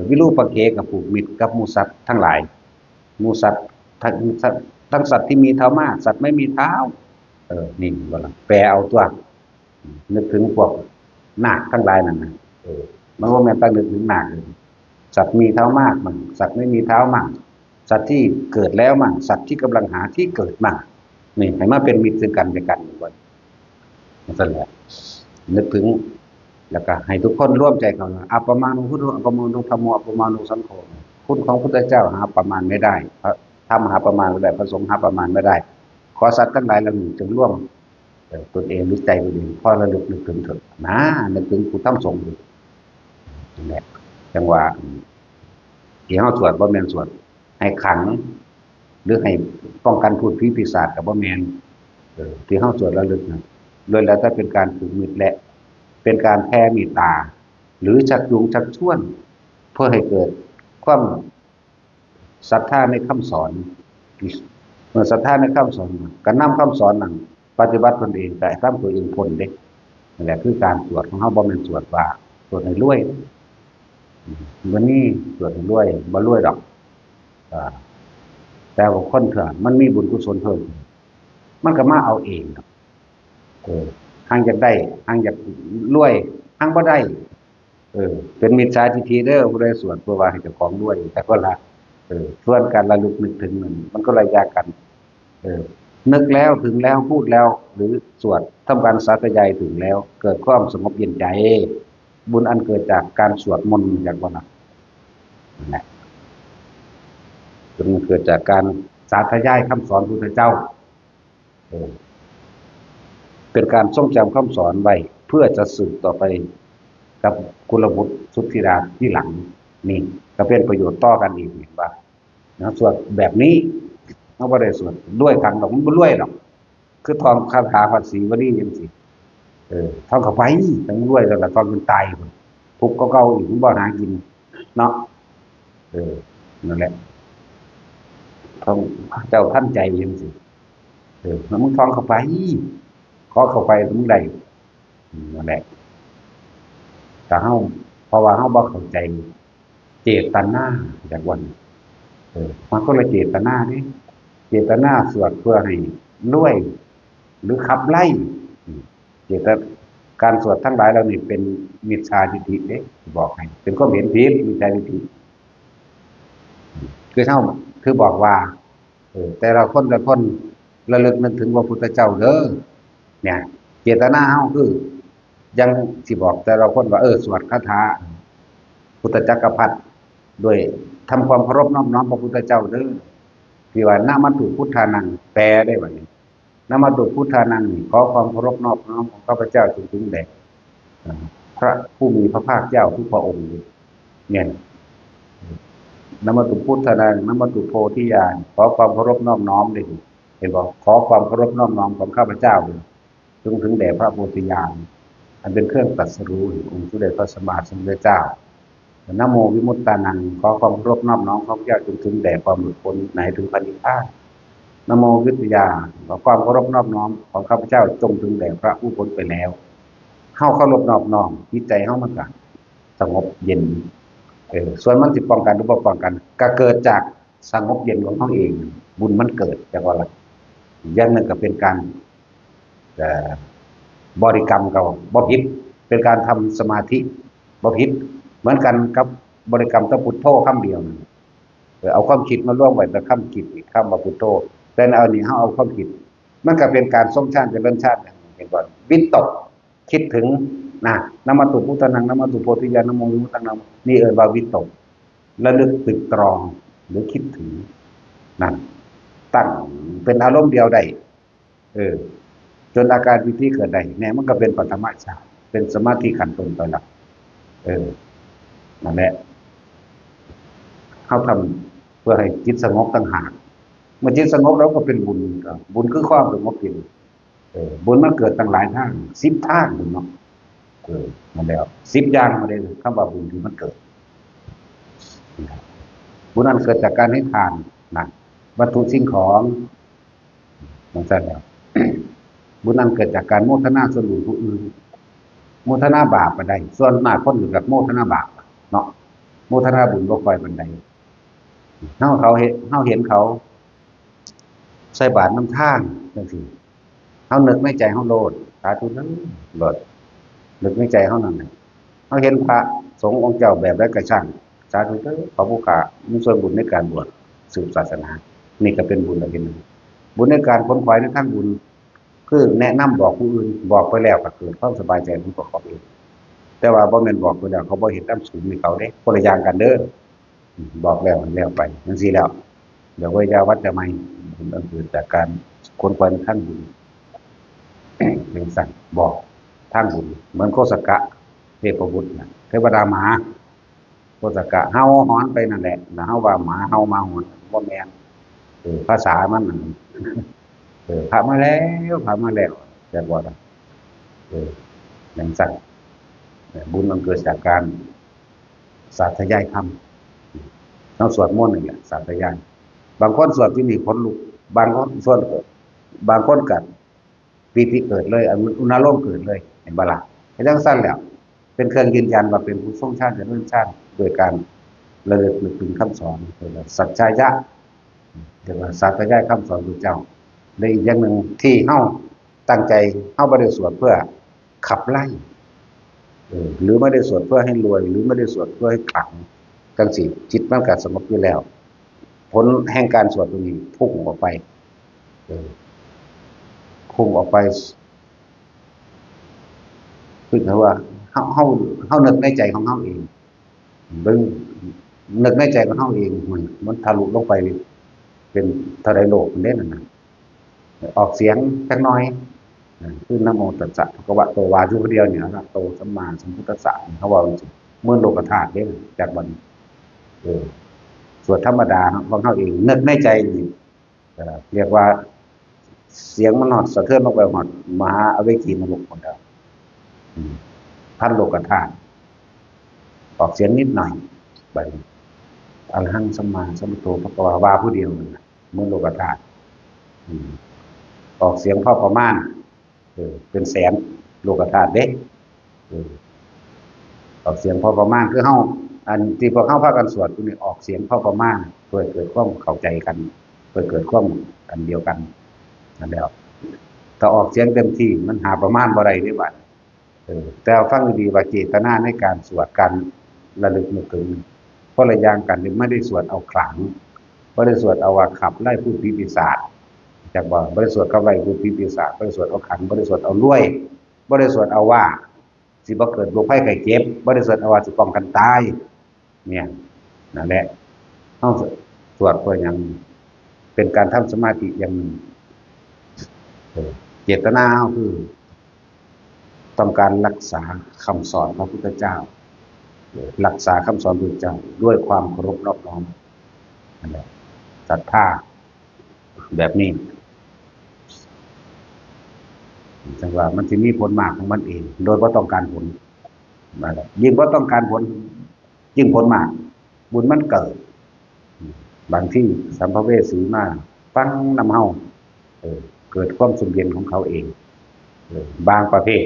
วิรูปเขกับผูกมิตรกับหมู่สัตว์ทั้งหลายหมู่สัตว์ทั้งสัตว์ที่มีเท้ามากสัตว์ไม่มีเท้านี่บ่ล่ะแปลเอาตัวนึกถึงพวกนาคทั้งหลายนั่นน่ะ มันว่าแม่นตั้งนึกถึงหนักเลยสัตว์มีเท้ามากมั่งสัตว์ไม่มีเท้ามั่งสัตว์ที่เกิดแล้วมั่งสัตว์ที่กำลังหาที่เกิดมั่งนี่ให้มาเป็นมิตรซึ่งกันและกันวันนั่นแหละนึกถึงแล้วก็ให้ทุกคนร่วมใจกันอัปปมาณุพุทโธอัปปมาณุธัมโมอัปปมาณุสังโฆคุณของพระพุทธเจ้าหาประมาณไม่ได้พระธรรมหาประมาณไม่ได้พระสงฆ์หาประมาณไม่ได้ขอสัตว์ทั้งหลายเหล่านี้จงร่วมตนเองหรือใจตนเองพอระลึกนึกถึงเถิดนะนึกถึงผู้ทำสงฆ์อยู่นั่นแหละจังหวะที่เฮาสวดบ่แม่นสวดให้ขังหรือให้ป้องกันพูดผีปีศาจกับบ่แม่นที่เฮาสวดระลึกนะโดยแล้วถ้าเป็นการผูกมิตรและเป็นการแผ่เมตตาหรือชักจูงชักชวนเพื่อให้เกิดความศรัทธาในคำสอนเมื่อศรัทธาในคำสอนก็นำคำสอนนั้นปฏิบัติตนเองแต่ทำตัวเองพ้นเด้นั่นแหละคือการสวดของเฮาบ่แม่นสวดว่าสวดให้รวยวันนี้สวดให้รวยบ่รวยดอกแต่ว่าคนเถอะมันมีบุญกุศลเพิ่มมันก็มาเอาเองห่างจากได้ห่างจากรวยห่างบ่ได้เป็นมิจฉาทิฏฐิเด้อผู้ใดสวดเพื่อว่าให้เจ้าของรวยแต่ก็ละส่วนการระลึกนึกถึงมันก็ระยะกันนึกแล้วถึงแล้วพูดแล้วหรือสวดทำการสาธยายถึงแล้วเกิดความสงบเย็นใจบุญอันเกิดจากการสวดมนต์จากวันนั้นแหละบุญเกิดจากการสาธยายคำสอนพระพุทธเจ้าเป็นการทรงจำคำสอนไว้เพื่อจะสืบต่อไปกับกุลบุตรสุทธิราชที่หลังนี่ก็เป็นประโยชน์ต่อกันอีกเห็นป่ะนะสวดแบบนี้เขาไม่ได้สวดด้วยกันหรอกมันไม่รวยหรอกคือทองคาถาภาษีวลียังสิทองเข้าไปทั้งรวยแล้วแต่ทองมันตายทุกข์ก็เก่าอีกมันบ่หากินเนาะนั่นแหละทองเจ้าท่านใจยังสิแล้วมึงทองเข้าไปขอเข้าไปมึงได้นั่นแหละแต่เฮาเพราะว่าเฮาบ่เข้าใจเจตนาจากวันมันก็เลยเจตนานี่เจตนาสวดเพื่อให้รวยหรือขับไล่เจตการสวดทั้งหลายเรานี่เป็นมิจฉาทิฏฐิเด้บอกให้เป็นความเห็นผิดมิจฉาทิฏฐิคือเท่าคือบอกว่าแต่เราคนละคนระลึกนึกถึงพระพุทธเจ้าเด้อเนี่ยเจตนาเฮาคือยังสิบอกแต่เราคนว่าสวดคาถาพุทธจักรพรรดิโดยทำความเคารพน้อมน้อมพระพุทธเจ้าเด้อที่ว่านามัตถุพุทธานังแปลได้ว่านี้นามัตถุพุทธานังนี่ขอความเคารพน้อมน้อมของข้าพเจ้าจงถึงแด่พระผู้มีพระภาคเจ้าทุกพระองค์เนี่ยนามัตถุพุทธานังนามัตถุโพธิญาณขอความเคารพน้อมน้อมเลยเห็นบอกขอความเคารพน้อมน้อมของข้าพเจ้าจงถึงแด่พระโพธิญาณอันเป็นเครื่องตรัสรู้องค์สมเด็จพระสัมมาสัมพุทธเจ้านะโมวิมุตตานังขอความเคารพน้อมน้อมของพระเจ้าจงถึงแด่ความหลุดพ้นไหนถึงพระนิพพานนะโมวิทยาขอความเคารพน้อมน้อมของข้าพเจ้าจงถึงแด่พระผู้พ้นไปแล้วเฮาเคารพน้อมน้อมจิตใจเฮามันก็สงบเย็นส่วนมันสิป้องกันหรือบ่ป้องกันก็เกิดจากสงบเย็นของเฮาเองบุญมันเกิดจากว่าล่ะอย่างนั้นก็เป็นการบริกรรมก็บ่ผิดเป็นการทำสมาธิบ่ผิดเหมือนกันกับบริกรรมตะพุทโธคำเดียวเอาความคิดมาร่วมไว้แต่คำคิดอีกคำว่าพุทโธแต่เอานี่เฮาเอาความคิดมันก็เป็นการทรงชาติเป็นเรื่องชาติเห็นบ่วิตกคิดถึงนะมัตถุพุทธานังนะมัตถุโพธิญาณนะโมวิมุตตังนี่ว่าวิตกระลึกตึกตรองหรือคิดถึงนั่นตั้งเป็นอารมณ์เดียวได้จนอาการวิธีเกิดได้เนี่ยมันก็เป็นปฐมฌานเป็นสมาธิขั้นต้นตอนหลังนั่นแหละเขาทำเพื่อให้จิตสงบต่างหากเมื่อจิตสงบแล้วก็เป็นบุญบุญคือความสงบเย็นบุญมันเกิดตั้งหลายทาง10ทางเนาะมาแล้ว10อย่างมาเลยคำว่าบุญที่มันเกิดบุญนั้นเกิดจากการให้ทานนะวัตถุสิ่งของมันใช่แล้วบุญนั้นเกิดจากการโมทนาส่วนบุญผู้อื่นโมทนาบาปมาได้ส่วนมากคนอยู่กับโมทนาบาปเนาะโมทนาบุญบ่ค่อยปานใดเฮาเห็นเขาใส่บาตรน้ำทางจังซี่เฮานึกในใจเฮาโลดสาธุนั้นโลดนึกในใจเฮานั่นเฮาเห็นพระ สงฆ์องค์เจ้าแบบใดก็ช่างสาธุเถอะขอผู้ข้ามีส่วนบุญในการบวชสืบศาสนานี่ก็เป็นบุญอันหนึ่งบุญในการค้นคว้าในทางบุญคือแนะนำบอกผู้อื่นบอกไปแล้วก็เกิดความสบายใจของตัวเขาเองแต่ว่าบ่แม่นบอกไปแล้วเขาบ่เห็นตามสูงในเขาเด้คนละอย่างกันเด้อบอกแล้วไปจังซี่แล้วเดี๋ยววิยาวัดจะไม่ผลอันเกิดจากการค้นคว้าในทางบุญเป็นสั่งบอกทางบุญเหมือนโคสกะเทพบุตรนะเทวดาหมาโคสกะเฮาหอนไปนั่นแหละนะเฮาว่าหมาเฮามาหอนบ่แม่นภาษามันนั่นพามาแล้วแต่ว่าอย่างสั่งบุญมันเกิดจากการสาธยายธรรมต้องสวดมนต์นี่แหละสาธยายบางคนสวดที่นี่พ้นลุกบางคนสวดบางคนกัดปีติเกิดเลยอุณาโลมเกิดเลยเห็นบ่ล่ะไอ้จังสั้นแล้วเป็นเครื่องยืนยันว่าเป็นผู้ทรงชาติเรื่องชาติโดยการระลึกถึงคำสอนสัจจายะเรียกว่าสาธยายคำสอนพระเจ้าในอีกอย่างหนึ่งที่เฮาตั้งใจเฮาบ่ได้สวดเพื่อขับไล่หรือไม่ได้สวดเพื่อให้รวยหรือไม่ได้สวดเพื่อให้ขลังจังสิจิตมันก็สงบอยู่แล้วผลแห่งการสวดตรงนี้พุ่งออกไปคือว่าเฮานึกในใจของเฮาเองเบิ่งนึกในใจของเฮาเองมันทะลุลงไปเป็นเท่าใดโลกมันเด้นั่นน่ะออกเสียงจักหน่อยคือนะโมตัสสะภะคะวะโตวาอยู่คนเดียวเนี่ยนะโตสัมมาสัมพุทธัสสะเขาว่าจริงเมื่อโลกธาตุเด้จากบัดสวดธรรมดาของเฮาเองนึกในใจนี่เรียกว่าเสียงมันหอดสะเทือนลงไปหอดมหาอเวจีนรกหมดแล้วพันโลกธาตุออกเสียงนิดหน่อยไปอรหังสัมมาสัมพุทโธภะคะวะว่าผู้เดียวเมื่อโลกธาตุออกเสียงพ่อประมาณเป็นแสนโลกธาตุเด้ออกเสียงพ่อประมาณคือเฮาอันที่พวกเฮาพากันสวดนี่ออกเสียงพ่อประมาณเพื่อเกิดความเข้าใจกันเพื่อเกิดความอันเดียวกันนั่นแหละถ้าออกเสียงเต็มที่มันหาประมาณบ่ได้เด้บัดแต่ฟังดีว่าเจตนาในการสวดกันระลึกนึกถึงเพราะละอย่างกันไม่ได้สวดเอาขลังบ่ได้สวดเอาว่าขับไล่พูดผีปีศาจจากบ่ได้สวดขับไล่พูดผีปีศาจบ่ได้สวดเอาขันบ่ได้สวดเอารวยบ่ได้สวดเอาว่าสิบ่เกิดโรคภัยไข้เจ็บบ่ได้สวดเอาว่าสิป้องกันตายเนี่ยนั่นแหละเฮาสวดเพื่อหยังเป็นการทำสมาธิอย่างหนึ่งเจตนาคือต้องการรักษาคำสอนพระพุทธเจ้ารักษาคำสอนพระพุทธเจ้าด้วยความเคารพนอบน้อมนั่นแหละศรัทธาแบบนี้จังว่ามันจะมีผลมากของมันเองโดยว่าต้องการผลนั่นแหละยิ่งว่าต้องการผลยิ่งผลมากบุญมันเกิดบางที่สัมภเวสีมาฟังนำเฮาเกิดความสุขเย็นของเขาเองบางประเภท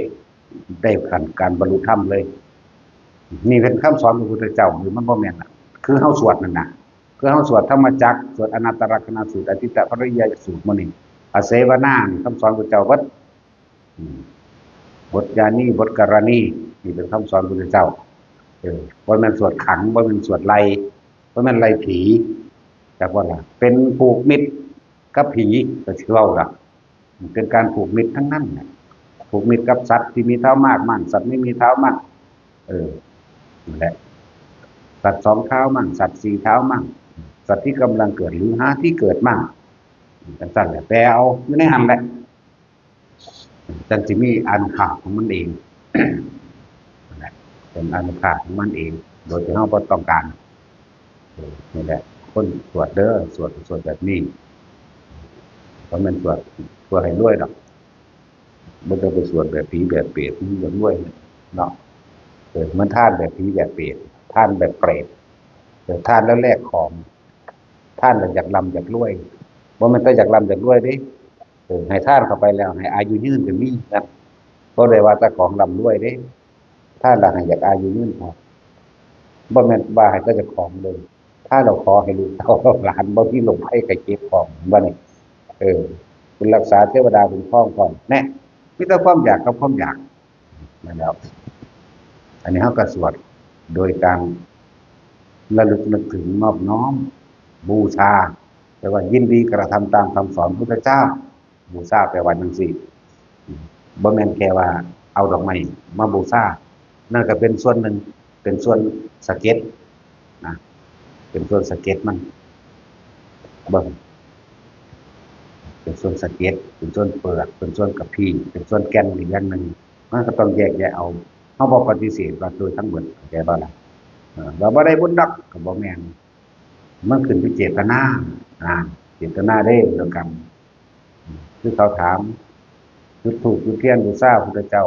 ได้การบรรลุธรรมเลยนี่เป็นคำสอนของพระพุทธเจ้าหรือมันบ่แม่นน่ะคือเฮาสวดนั่นน่ะคือเฮาสวดธรรมจักรสวดอนัตตลักษณสูตรอธิตตปริยสูตรมื้อนี้อาเสวนาคำสอนพระพุทธเจ้าวัดบทญาณีบทกรณีนี่เป็นคำสอนพระพุทธเจ้าบ่แม่นสวดขังบ่แม่นสวดไล่บ่แม่นไล่ผีจักว่าล่ะเป็นผูกมิตรกับผีก็สิเว้าล่ะเป็นการผูกมิตรทั้งนั้นน่ะผูกมิตรกับสัตว์ที่มีเท้ามากมั่งสัตว์ไม่มีเท้ามากนั่นแหละสัตว์2เท้ามั่งสัตว์4เท้ามั่งสัตว์ที่กำลังเกิดหรือหาที่เกิดมั่งจังซั่นแหละแต่เอาอยู่ในหั่นแหละจังสิมีอานุภาพของมันเองนั่นแหละเป็นอานุภาพของมันเองโดยที่เฮาบ่ต้องการนี่แหละคนสวดเด้อสวดแบบนี้เพราะมันสวดเพื่อให้รวยดอกบ่ต้องไปสวดแบบผีแบบเปรตมันบ่รวยเนาะมันทานแบบผีแบบเปรตทานแบบเปรตทานแล้วแลกของทานแล้วอยากร่ำอยากรวยบ่แม่นแต่อยากร่ำอยากรวยเด้ให้ทานเข้าไปแล้วให้อายุยืนก็มีนะบ่ได้ว่าแต่ของร่ำรวยเด้ทานแล้วให้อยากอายุยืนพอบ่แม่นว่าให้แต่เจ้าของเลยถ้าเราขอให้ลูกเต้าหลานบ่มีโรคภัยไข้เจ็บพร้อมบ่นี่เป็นรักษาเทวดาคุ้มครองพร้อมแน่มีแต่ความอยากกับความอยากนั่นแหละอันนี้เฮาก็สวด โดยการระลึกนึกถึงนอบน้อมบูชาแปลว่ายินดีกระทำตามคำสอนพุทธเจ้าบูชาแปลว่าจังซี่บ่แม่นแค่ว่าเอาดอกไม้มาบูชานั่นก็เป็นส่วนหนึ่งเป็นส่วนสะเก็ดนะเป็นส่วนสะเก็ดมันเบิ่งเป็นส่วนสะเก็ดเป็นส่วนเปลือกเป็นส่วนกระพี้เป็นส่วนแก่นอีกอย่างหนึ่งมันก็ต้องแยกแยะเอาเฮาบ่ปฏิเสธว่าโดยทั้งหมดเข้าใจบ่ล่ะว่าบ่ได้บุญดอกก็บ่แม่นมันขึ้นที่เจตนาเจตนาเด้เดียวกันคือเขาถามจุดธูปจุดเทียนบูชาพระพุทธเจ้า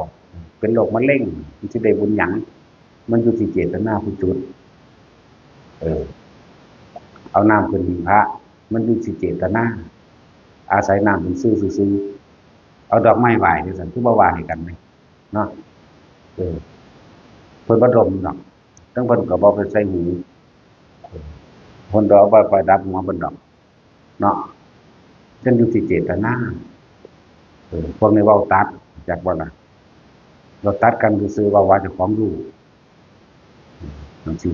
เป็นโรคมะเร็งมันสิได้บุญหยังมันอยู่ที่เจตนาผู้จุดเอาน้ำขึ้นหิ้งพระมันอยู่ที่เจตนาอาศัยน้ำเป็นซื่อเอาดอกไม้ไหว้จังซั่นคือบ่ว่าให้กันไหมเนาะเพิ่นบ่ดมดอกทั้งเพิ่นก็บ่ไปใส่หูเพิ่นดอกบ่ไปดับหัวเพิ่นดอกเนาะฉันอยู่ที่เจตนาพวกนี้เว้าตัดจากบ่ล่ะเราตัดกันซื่อๆว่าเจ้าของรู้จังซี่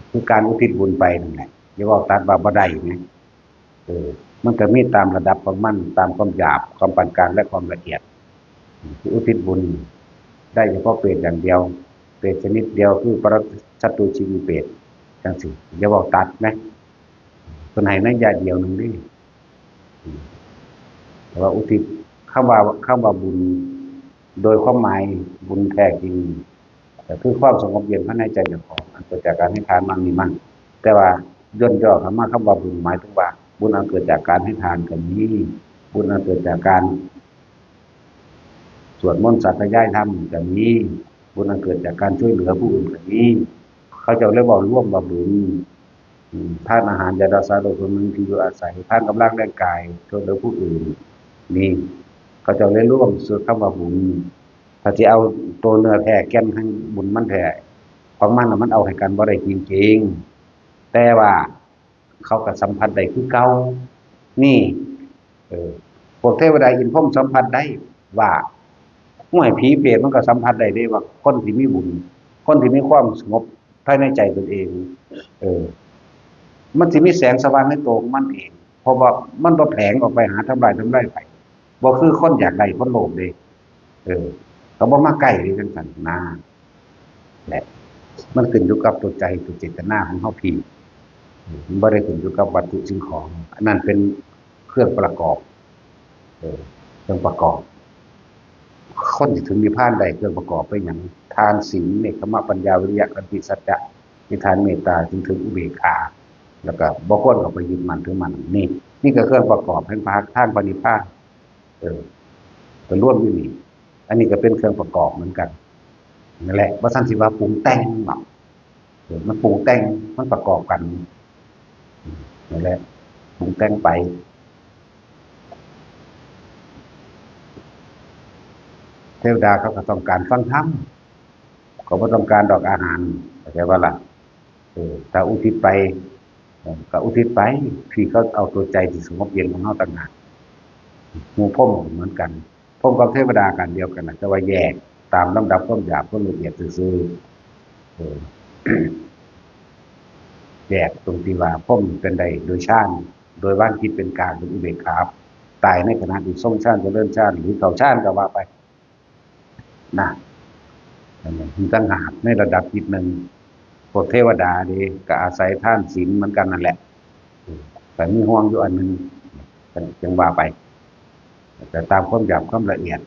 คือการอุทิศบุญไปนั่นแหละอย่าเว้าตัดว่าบ่ได้ไงมันก็มีตามระดับของมันตามความหยาบความปานกลางและความละเอียดคืออุทิศบุญได้เฉพาะเปรตอย่างเดียวเปรตชนิดเดียวคือปรสัตตุชีวิเปรตจังซี่อย่าเว้าตัดนะเพิ่นให้ในญาติเดียวนึงนี่แต่ว่าอุทิศคำว่าบุญโดยความหมายบุญแท้จริงก็คือความสงบเย็นภายในใจเจ้าของอันเกิดจากการให้ทานมั่งมีมั่งแต่ว่าย่นย่อคำว่าบุญหมายถึงว่าบุญอันเกิดจากการให้ทานก็มีบุญอันเกิดจากการสวดมนต์สัตยายธรรมก็มีบุญอันเกิดจากการช่วยเหลือผู้อื่นก็มีเขาจะเรียกว่าร่วมว่าบุญทานอาหารยาดาสาโดคนนึงที่อยู่อาศัยทานกำลังแรงกายช่วยเหลือผู้อื่นนี่เขาจะเรียกร่วมสื่อคำว่าบุญถ้าจะเอาตัวเนื้อแท้แก่นทั้งบุญมันแท้ของมันมันเอาให้กันบ่ได้จริงๆแต่ว่าเขาก็สัมผัสได้คือเก่านี่พวกเทวดาอินพรหมสัมผัสได้ว่าห้วยผีเปรตมันก็สัมผัสได้ว่าคนที่มีบุญคนที่มีความสงบภายในใจตนเองมันสิมีแสงสว่างในตัวของมันเองเพราะว่ามันบ่แผลงออกไปหาทำลายไปบ่คือคนอยากได้คนโลภเด้เขาบ่มาใกล้เลยจังซั่นนะแหละมันขึ้นอยู่กับตัวใจตัวเจตนาของเฮาพี่มันบ่ได้ขึ้นอยู่กับวัตถุสิ่งของอันนั้นเป็นเครื่องประกอบเครื่องประกอบคนที่ถึงนิพพานได้เครื่องประกอบไปหยังทานศีลเนกขมะปัญญาวิริยะขันติสัจจะนิทานเมตตาจึงถึงอุเบกขาแล้วก็บ่ควรเข้าไปยึดมั่นถือมั่นนี่ก็เครื่องประกอบแห่งทางพระนิพพานก็ร่วมอยู่นี่อันนี้ก็เป็นเครื่องประกอบเหมือนกันนั่นแหละว่าซั่นสิว่าปรุงแต่งเนาะมันปรุงแต่งมันประกอบกันนั่นแหละปรุงแต่งไปเทวดาเขาก็ต้องการฟังธรรมเขาบ่ต้องการดอกอาหารเข้าใจว่าล่ะถ้าอุทิศไปก็อุทิศไปพี่เขาเอาตัวใจที่สงบเย็นของเฮาต่างหากหมู่พรหมเหมือนกันพรหมกับเทวดากันเดียวกันน่ะแต่ว่าแยกตามลำดับความหยาบความละเอียดซื่อแยกตรงที่ว่าพรหมเป็นได้โดยฌานโดยว่างคิดเป็นกลางเป็นอุเบกขาตายในขณะที่ทรงฌานเจริญฌานหรือเข้าฌานก็ว่าไปนะมันต่างหากในระดับจิตนึงพวกเทวดานี่ก็อาศัยทานศีลเหมือนกันนั่นแหละแต่มีห่วงอยู่อันนึงจังว่าไปแต่ตามความหยาบความละเอียด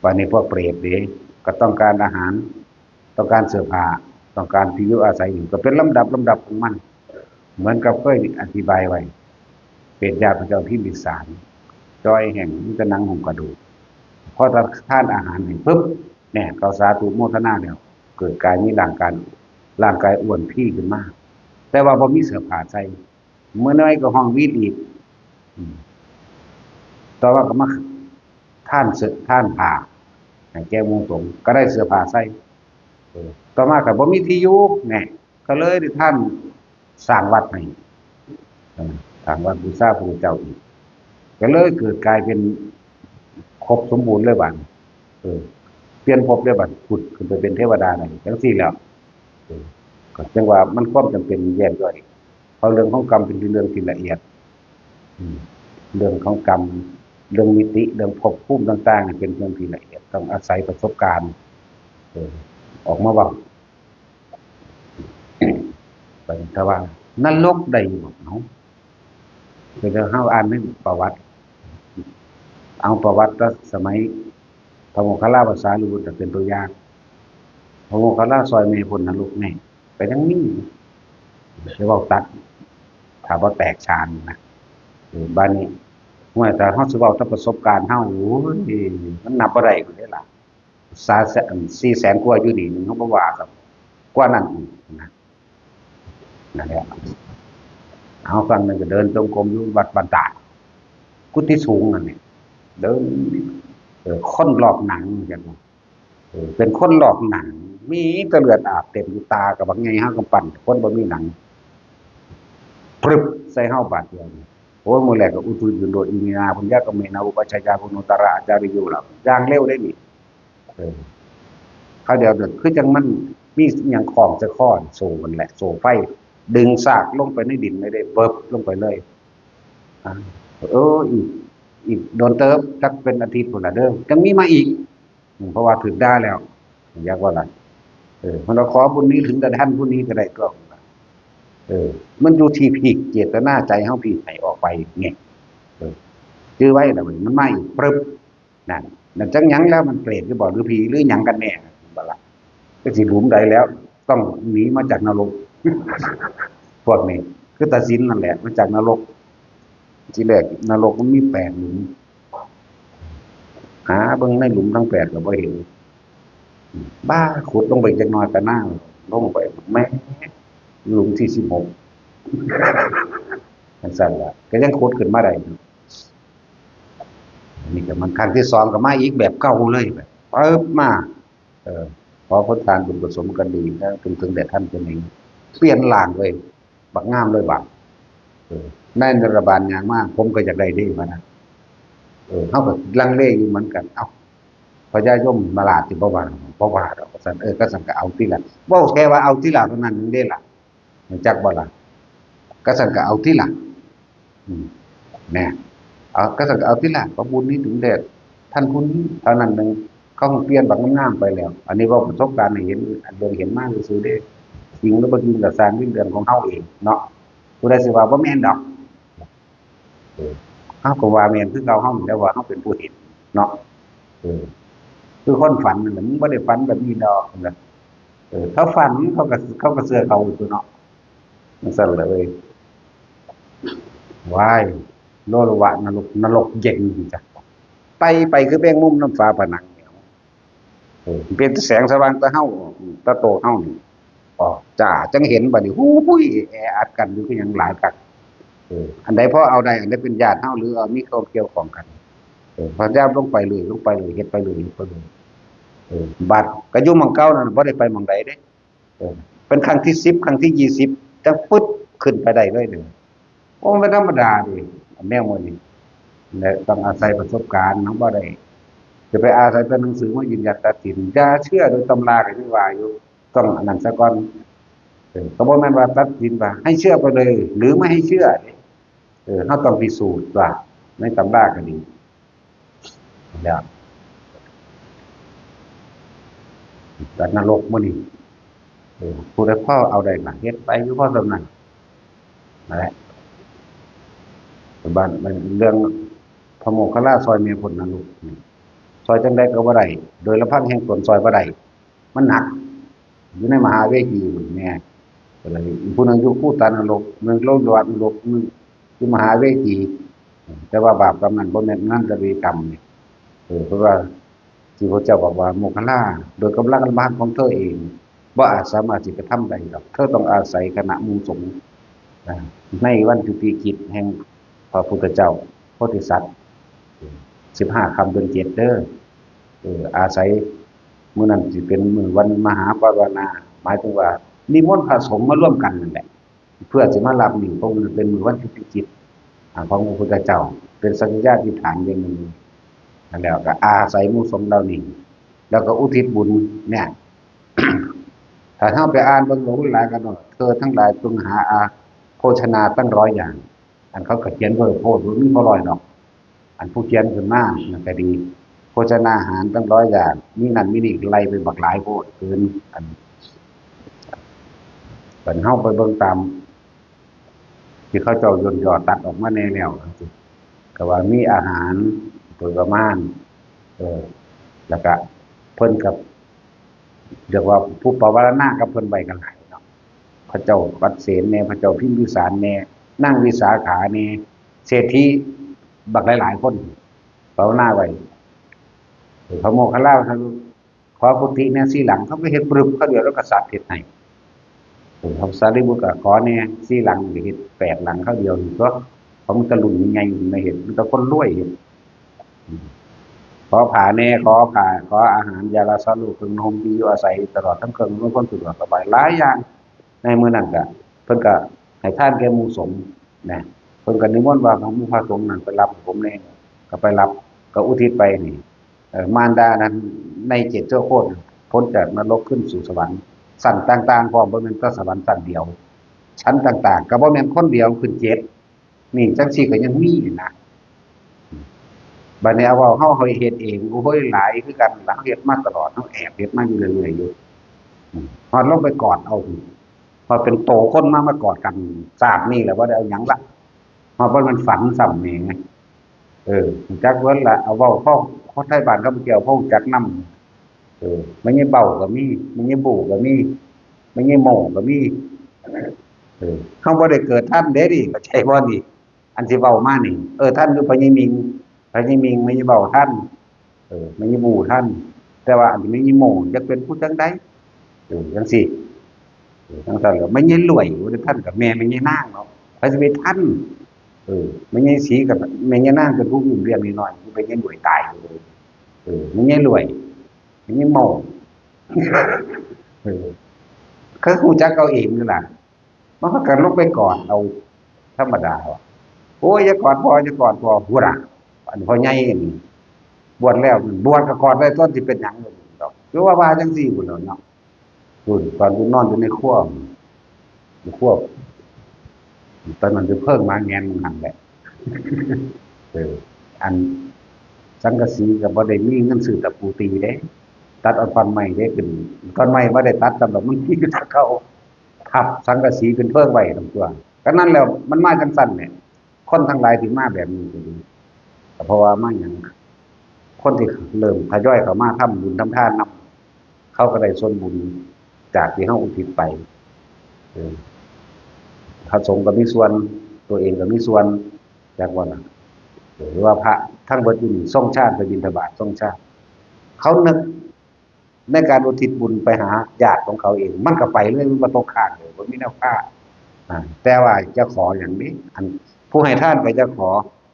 วันนี้พวกเปรตนี่ก็ต้องการอาหารต้องการเสื้อผ้าต้องการที่อยู่อาศัยอยู่ก็เป็นลำดับของมันเหมือนกับเคยอธิบายไว้เปรตญาติพระเจ้าพิมพิสารจอยแห่งมีแต่หนังหุ้มกระดูกพอทานอาหารนี่ปึ๊บเนี่ยเขาสาธุโมทนาแล้วเกิดกายมีร่างกายอ้วนพี่ขึ้นมาแต่ว่าบ่มีเสื้อผ้าใส่เมื่อน้อยก็ห้องวีดอีกต่อว่าก็มาท่านผ้าให้แก้วงสงก็ได้เสื้อผ้าใส่ต่อมาก็บ่มีที่อยู่แน่ก็เลยได้ท่านสร้างวัดให้สร้างวัดบูชาพระเจ้าอีกก็เลยเกิดกลายเป็นครบสมบูรณ์เลยบัด เปลี่ยนภพได้บัดผุดขึ้นไปเป็นเทวดาได้จังซี่แล้วก็จังว่ามันความจำเป็นแยกย่อยเพราะเรื่องของกรรมเป็นเรื่องที่ละเอียดเรื่องของกรรมเรื่องมิติเรื่องภพภูมิต่างๆเป็นเรื่องที่ละเอียดต้องอาศัยประสบการณ์ออกมาเว้าไปถ้าว่านรกได้บ่เนาะเดี๋ยวเฮาอ่านในประวัติเอาประวัติสมัยพระโมคคัลลาภาษาลีบุตรเป็นตัวอย่างพระโมคคัลลาซอยเมพลนรกนี่ไปทั้งนี้เรียกว่าตัดถ้าบ่แตกฉานนะบ้านนี้เมื่อแต่เฮาสิเว้าถ้าประสบการณ์เฮาโอ้ยมันนับบ่ได้พุ่นเด้ล่ะ400,000กว่าอยู่นี่เฮาบ่ว่าครับกว่านั้นนะนั่นแหละเอาฟังนึงก็เดินจงกรมอยู่วัดบ้านตาดกุฏิสูงนั่นนี่เดินคนหลอกหนังอย่างนั้นเป็นคนหลอกหนังมีแตะเลือดอาบเต็มอยู่ตากับบักไงเฮากำปั้นคนบ่มีหนังปรึบใส่เฮาบาดเดียวโอ้ยมื้อแรกก็อุตุยุโดอิมินาพุญญากะเมนาอุปัชฌายาพุโนตระอาจาริโยล่ะอย่างเร็วได้นี่เขาเดียวคือจังมันมีหยังของจะค้อนโซ่มันแหละโซ่ไฟดึงซากลงไปในดินไม่ได้เบิบลงไปเลยอีกโดนเติบจักเป็นอาทิตย์พุ่นน่ะเด้อจังมีมาอีกเพราะว่าถึกได้แล้วอยากว่าล่ะมันเราขอบุญนี้ถึงแต่ท่านผู้นี้ก็ได้ก็มันอยู่ที่พีกเจตนาใจเฮาพีกให้ออกไปไงจื้อไว้แล้วมันมาอีกปรึบนั่นจังหยังแล้วมันเปรตหรือบ่หรือผีหรือหยังกันแน่บ่ล่ะก็สิหลุมใดแล้วต้องหนีมาจากนรกพวกนี้คือตัดสินนั่นแหละมาจากนรกทีแรกนรกมันมี8หลุมหาเบิ่งในหลุมทั้ง8ก็บ่เห็นบ้าขุดลงไปจักหน่อยก็น่าลงไปแม่หลุมที่16จังซั่นล่ะก็ยังขุดขึ้นมาได้นี่ก็มันครั้งที่2ก็มาอีกแบบเก่าเลยแบบปึ๊บมาพอพ้นทานบุญกุศลกันดีแล้วถึงแด่ท่านเป็นเองเปลี่ยนร่างเลยบักงามเลยบักในนรบาลอย่างมากผมก็อยากได้ดีมานะเฮาก็ลังเลอยู่เหมือนกันเอ้าพญายมมาลาดสิบ่ว่าดอกซั่นก็สั่นก็เอาติล่ะเว้าแค่ว่าเอาติล่ะเท่านั้นเด้ล่ะจักบ่ล่ะก็สั่นก็เอาติล่ะแน่ก็สั่นก็เอาติล่ะก็บุญนี้ถึงแด่ท่านผู้นี้เท่านั้นนึงเขาเปลี่ยนบักงามไปแล้วอันนี้ว่าประสบการณ์ให้เห็นอันเบิ่งเห็นมาซื่อๆเด้จริงแล้วบ่จริงก็สร้างเรื่องของเฮาเองเนาะผู้ใดสิว่าบ่แม่นดอกเฮาก็ว่าแม่นคือเก่าเฮาแต่ว่าเฮาเป็นผู้เห็นเนาะคือคนฝันนั่นแหละมึงบ่ได้ฝันแบบนี้ดอกนะเขาฝันเขาก็เชื่อเขาอยู่เนาะมันสั่นเลยว้ายโลละวะนรกเย็นจ้ะไปคือแมงมุมน้ำฟ้าผนังเป็นแสงสว่างตะเฮาตะโตเฮานี่จ้าจังเห็นบัดนี้หู้ยแออัดกันอยู่คือหยังหลายกัดอันใดพอเอาได้อันใดเป็นญาติเฮาหรือมีความเกี่ยวข้องกันพยายามลงไปเลยเฮ็ดไปเลยบัดก็อยู่หม้องเก่านั่นบ่ได้ไปหม้องใดเด้เป็นครั้งที่10ครั้งที่20จังปึ๊ดขึ้นไปได้เลยเด้อโอ้มันธรรมดาดิแนวมื้อนี้และต้องอาศัยประสบการณ์เนาะบ่ได้จะไปอาศัยแต่หนังสือมายืนยันตัดสินอย่าเชื่อโดยตำราก็ที่ว่าอยู่ต้องอันนั้นซะก่อนก็บ่แม่นว่าตัดสินว่าให้เชื่อไปเลยหรือไม่ให้เชื่อเฮาต้องพิสูจน์ว่าในตำราก็ดีแล้วแต่นรกมื้อนี้ผู้ใดพอเอาได้ก็เฮ็ดไปอยู่พอสำนั้นนั่นแหละบ้านเรื่องพระโมคคัลลาซอยเมียพ้นนรกซอยจังได๋ก็บ่ได้โดยลำพังแห่งตนซอยบ่ได้มันหนักอยู่ในมหาเวทีแม่ก็เลยผู้นึงอยู่ผู้ตานรกนึงโลกนรกนึงอยู่มหาเวทีแต่ว่าบาปกรรมนั้นบ่แม่นนั่นจะมีกรรมนี่เพราะว่าที่พระเจ้าบอกว่าโมคคัลลาโดยกำลังลำพังของเธอเองบ่อาจสามารถสิกระทำได้ดอกเธอต้องอาศัยคณะหมู่สงฆ์ในวันจุติกิจแห่งพระพุทธเจ้าโพธิสัตว์15ค่ำเดือน7เด้ออาศัยมื้อนั้นสิเป็นมื้อวันมหาปารณาหมายถึงว่านิมนต์พระสงฆ์มาร่วมกันนั่นแหละเพื่อสิมารับนี่เพราะมันเป็นมื้อวันจุติกิจของพระพุทธเจ้าเป็นสัญญาธิษฐานอย่างนึงนั่นแล้วก็อาศัยหมู่สงฆ์เหล่านี้ แล้วก็อุทิศบุญเนี่ย ถ้าเฮาไปอ่านเบิ่งหลงหลายกันเนาะเธอทั้งหลายจงหาโภชนาตั้ง100อย่างอันเขาก็เขียนเพิ่มโพดบ่มีบ่ร้อยดอกอันผู้เขียนขึ้นมามันก็ดีโภชนาอาหารตั้ง100อย่างมีนั่นมีนี่ไล่ไปบักหลายโพดเกินอันเพิ่นเฮาไปเบิ่งตามที่เขาเจ้าย่นย่อตัดออกมาแน่แล้วก็ว่ามีอาหารโดยประมาณแล้วก็เพิ่นกับเรียกว่าผู้ปวารณากับเพิ่นไว้กันหลายเนาะพระเจ้าปัดเสนแน่พระเจ้าพิมพิสารแน่นั่งวิสาขาแน่เศรษฐีบักหลายๆคนภาวนาไว้พระโมคคัลลาขอพุทธิแน่สีหลังเขาไปเฮ็ดปรึบเขาเดียวแล้วก็สัตว์เฮ็ดให้พระสารีบุตรก็ขอแน่สีหลังเฮ็ด8หลังเขาเดียวนี่ก็เขามันตะลุนใหญ่ๆไม่เห็นมันตะคนรวยเฮ็ดขอผ่าแน่ขอผ่าขออาหารยาละสลูกเครื่องนมที่อยู่อาศัยตลอดทั้งเครื่องมือคนสะดวกสบายหลายอย่างในมื้อนั้นก็เพิ่นก็ให้ทานแก่หมู่สงฆ์นะเพิ่นก็นิมนต์ว่าของหมู่พระสงฆ์นั้นไปรับผมแน่ก็ไปรับก็อุทิศไปนี่มารดานั้นใน7ชั่วโคตรพ้นจากนรกขึ้นสู่สวรรค์ชั้นต่างๆพร้อมบ่แม่นแต่สวรรค์ชั้นเดียวชั้นต่างๆก็บ่แม่นคนเดียวขึ้น7นี่จังซี่ก็ยังมีนะบัดนี้เอาเว้าเฮาเฮ็ดเองโอ้ยหลายคือกันหลังเฮ็ดมาตลอดเฮาแอบเฮ็ดมาอยู่เรื่อยๆอยู่ฮอดลงไปกอดเอาพอเป็นโตคนมากอดกันทราบนี่แหละว่าได้เอาหยังละเพราะมันฝันซ้ำนี่ไงจักเวิ้นละเอาเว้าเขาไทยบ้านเขาไปเกี่ยวพ่อจักนำไม่ใช่เบาก็มีไม่ใช่บูก็มีไม่ใช่โม่ก็มีเฮาบ่ได้เกิดท่านเด้ดิเข้าใจบ่นี่อันสิเว้ามานี่ท่านอยู่พญามิงไม่ใช่เบาท่านไม่ใช่บูท่านแต่ว่าอันที่ไม่ใช่โม่จักเป็นผู้จังได๋จังซี่จังซั่นก็ไม่ใช่รวยว่าท่านกับแม่ไม่ใช่นางเนาะไปสิเป็นท่านไม่ใช่สีกับไม่ใช่นางเป็นผู้อื่นเรียงนิดหน่อยผู้ไปใช่รวยตายเลยไม่ใช่รวยไม่ใช่โม่คือฮู้จักเอาเองนั่นล่ะมันก็กันลงไปก่อนเอาธรรมดาโอ้ยอย่ากอดพ่ออย่ากอดพ่อพูดอ่ะอันพ่อใหญ่นี่บวชแล้วบวชก็กอดได้ต้นสิเป็นหยังดอกคือว่าจังซี่พุ่นเนาะตอนกูนอนอยู่ในครัวตอนนั้นจะเพิ่งมาแงนหันแหละอันสังกะสีกับบ่ได้มีเงินซื้อตะปูตีเด้ตัดเอาท่อนไม้ได้ขึ้นท่อนไม้บ่ได้ตัดตามดอกมันที่คือเขาทับสังกะสีเป็นเพิ่งไว้ทั้งตัวก็นั่นแล้วมันมาจังซั่นเนี่ยคนทั้งหลายที่มาแบบนี้ก็ดีเพราะว่ามาหยังคนที่เริ่มทยอยเข้ามาทำบุญทำทานนำเขาก็ได้ส่วนบุญจากที่เฮาอุทิศไปพระสงฆ์ก็มีส่วนตัวเองก็มีส่วนจากว่าน่ะหรือว่าพระทั้งเบิดอยู่นี่ทรงชาติไปบิณฑบาตทรงชาติเขานึกในการอุทิศบุญไปหาญาติของเขาเองมันก็ไปเรื่อยมันบ่ตกข้างเลยบ่มีแนวค่าแต่ว่าจะขออย่างนี้อันผู้ให้ทานก็จะขอ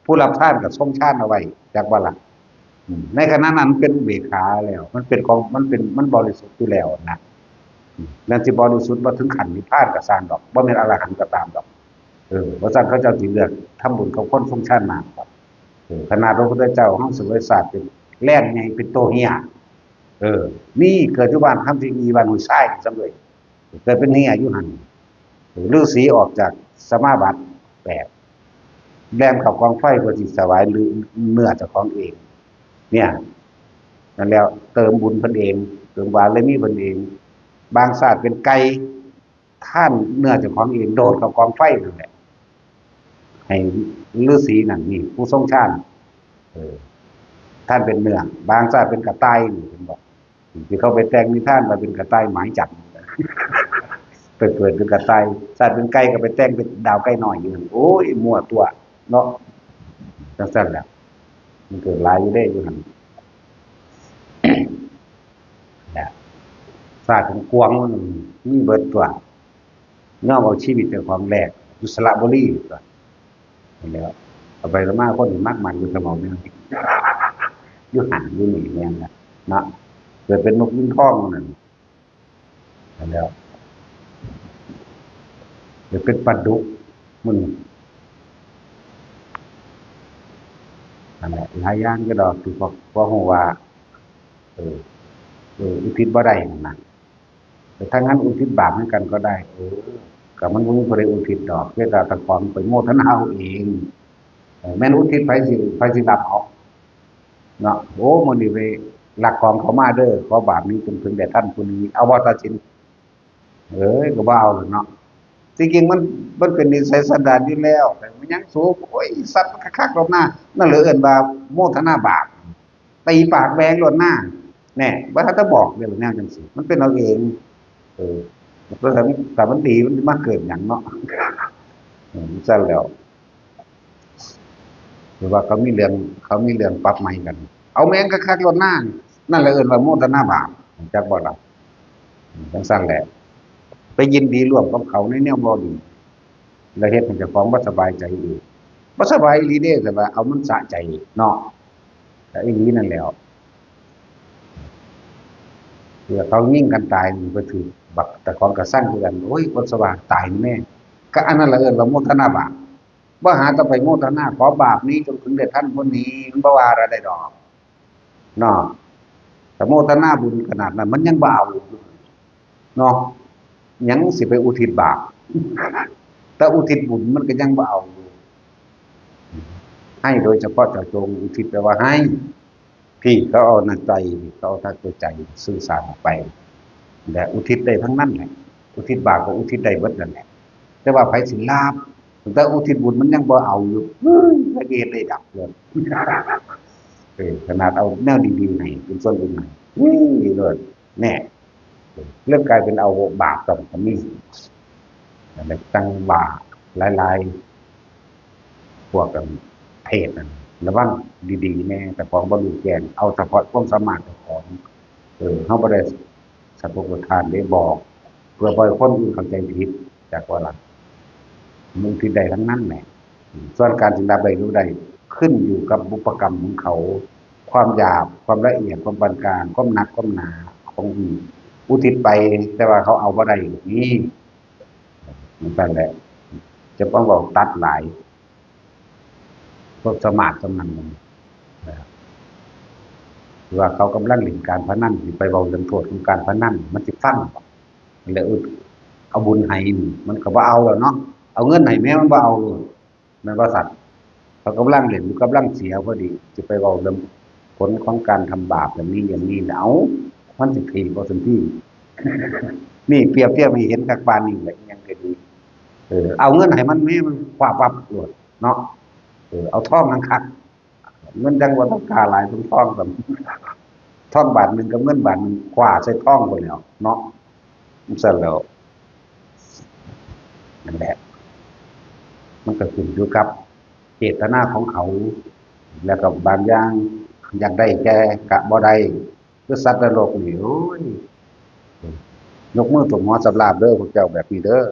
ผู้รับทานก็ทรงชาติเอาไว้จากว่าล่ะในขณะนั้นเป็นอุเบกขาแล้วมันเป็นของมันบริสุทธิ์อยู่แล้วนะนั่นสิบริสุทธิ์บ่ถึงขั้นนิพพานก็สร้างดอกบ่แม่นอรหันต์ก็ตามดอกว่าซั่นเขาเจ้าสิเลือกทำบุญกับคนทรงชาติมากครับขนาดพระพุทธเจ้าเฮาเสวยศาสตร์เป็นแล่นใหญ่เป็นโตเฮียนี่เกิดอยู่บ้านคำที่มีบ้านห้วยทรายสำเร็จเกิดเป็นเฮียอยู่หั่นฤาษีออกจากสมาบัติ8แล่นเข้ากองไฟเพื่อสิถวายเนื้อเจ้าของเองเนี่ยนั่นแล้วเติมบุญเพิ่นเองเติมบารมีเพิ่นเองบางศาสตร์เป็นไก่ท่านเนื้อเจ้าของเองโดดเข้ากองไฟนั่นแหละให้ฤาษีนั่นนี่ผู้ทรงชาติท่านเป็นเนื้อบางศาสตร์เป็นกระต่ายนี่เพิ่นบอกที่เขาไปแต่งนิทานว่าเป็นกระต่ายหมายจับเปิดเป็นกระต่ายศาสตร์เป็นไก่ก็ไปแต่งเป็นดาวไก่น้อยอยู่โอ้ยมั่วตัวเนาะจังซั่นแหละมันเกิดหลายอยู่ได้อยู่หั่นศาสตร์ของกวางมันมีเบิดตัวย่อมเอาชีวิตเป็นของแรกอยู่สระบุรีตัวแล้วเอาไปแล้วมาคนมากมายอยู่สมองเนี่ยอยู่หันอยู่นี่เนี่ยนะเกิดเป็นนกยิ้มทองนั่นแล้วเกิดเป็นปลาดุกมันนั่นแหละหลายอย่างก็ดอกคือพอหัว อุทิศบ่ได้นั่นนะแต่ถ้างั้นอุทิศบาปให้กันก็ได้กับมันบ่มีบ่ได้อุทิศดอกเพื่อตะของไปโมทนาเอาเองแม่นอุทิศไผสิรับเอาเนาะโอ้มื้อนี้ไปลักของเขามาเด้อขอบาปนี้จนถึงแด่ท่านผู้นี้เอาบ่ตัดสินก็บ่เอาล่ะเนาะที่จริงมันเป็นนิสัยสันดานอยู่แล้วแต่มันยังสูโอ้ยสัตว์คักๆรอบหน้านั่นเลยเอิ้นว่าโมทนาบาปตีปากแบงรอบหน้าแน่บ่ทันจะบอกเรื่องแนวจังซี่มันเป็นเอาเองเพราะฉะนั้นแต่มันดีมันมาเกิดหยังเนาะซั่นแล้วหรือว่าเขามีเรื่องปรับใหม่กัน เอาแม่งคักๆรอบหน้านั่นเลยเอิ้นว่าโมทนาบาปจักบ่ล่ะจังซั่นแหละไปยินดีร่วมกับเขาในแนวบ่ดีแล้วเฮ็ดให้เจ้าของบ่สบายใจอีกบ่สบายอีหลีเด้แต่ว่าเอามันสะใจเนาะแต่อีหลีนั่นแหล้วเผื่อเขายิงกันตายมันก็ถือบักแต่ของก็สั่งคือกันโอ้ยบ่สว่างตายแน่ก็อันนั้นล่ะเอิ้นว่าโมทนาบาปบ่หาต้องไปโมทนาขอบาปนี้จนถึงแด่ท่านผู้นี้มันบ่ว่าอะไรได้ดอกเนาะแต่โมทนาบุญขนาดนั้นมันยังบ่เอาเนาะยังสิไปอุทิศบาปแต่อุทิศบุญมันก็ยังบ่เอาให้โดยเฉพาะเจาะจงอุทิศแปลว่าให้พี่เขาเอาน้ำใจเขาเอาทักใจสื่อสารออกไปแต่อุทิศได้ทั้งนั้นแหละอุทิศบาปก็อุทิศได้เบิดนั่นแหละแต่ว่าไผสิลาภแต่อุทิศบุญมันยังบ่เอาอยู่พระเกศได้ดับเลยขนาดเอาแนวดีๆให้เป็นส่วนบุญให้เลยแน่เรื่องกลายเป็นเอาบาปต่อมีแบบตั้งบาปหลายๆพวกกันเพศนั่นระวังดีๆแน่แต่ของบ่รู้แจ้งเอาเฉพาะความสามารถของเฮาบ่ได้สัพพะทานได้บอกเพื่อบ่ให้คนอื่นเข้าใจผิดจากว่าล่ะมึงที่ใดทั้งนั้นแหละส่วนการสิรับได้หรือบ่ได้ขึ้นอยู่กับบุพกรรมของเขาความหยาบความละเอียดความปานกลางความหนักความหนาของอุทิศไปแต่ว่าเขาเอาบ่ได้นี่นั่นแหละจะต้องบอกตัดหลายพวกสมาร์ทสมันหรือว่าเขากำลังเล่นการพนันไปเว้าเรื่องโทษของการพนันมันสิฟังแล้วเอาบุญให้มันก็บ่เอาแล้วเนาะเอาเงินให้แม่มันบ่เอาเลยแม่นบ่สัตว์เขากำลังเล่นกำลังเสียพอดีสิไปเว้าเรื่องผลของการทำบาปอย่างนี้เอามันสิถีบ่ทันทีนี่เปรียบเทียบให้เห็นคักปานนี้แหละยังก็ดีเอาเงินให้มันแม่มันคว้าปั๊บโลดเนาะเอาทองนังคักเงินจังว่าต้องกาหลายเป็นทองแบบทองบาทนึงกับเงินบาทนึงคว้าใส่ทองไปแล้วเนาะมันซั่นแล้วนั่นแหละมันก็ขึ้นอยู่กับเจตนาของเขาแล้วก็บางอย่างอยากได้แก่กะบ่ได้คือสัตว์นรกนี่โอ้ยยกมือถมหัวสำราบเด้อพวกเจ้าแบบนี้เด้อ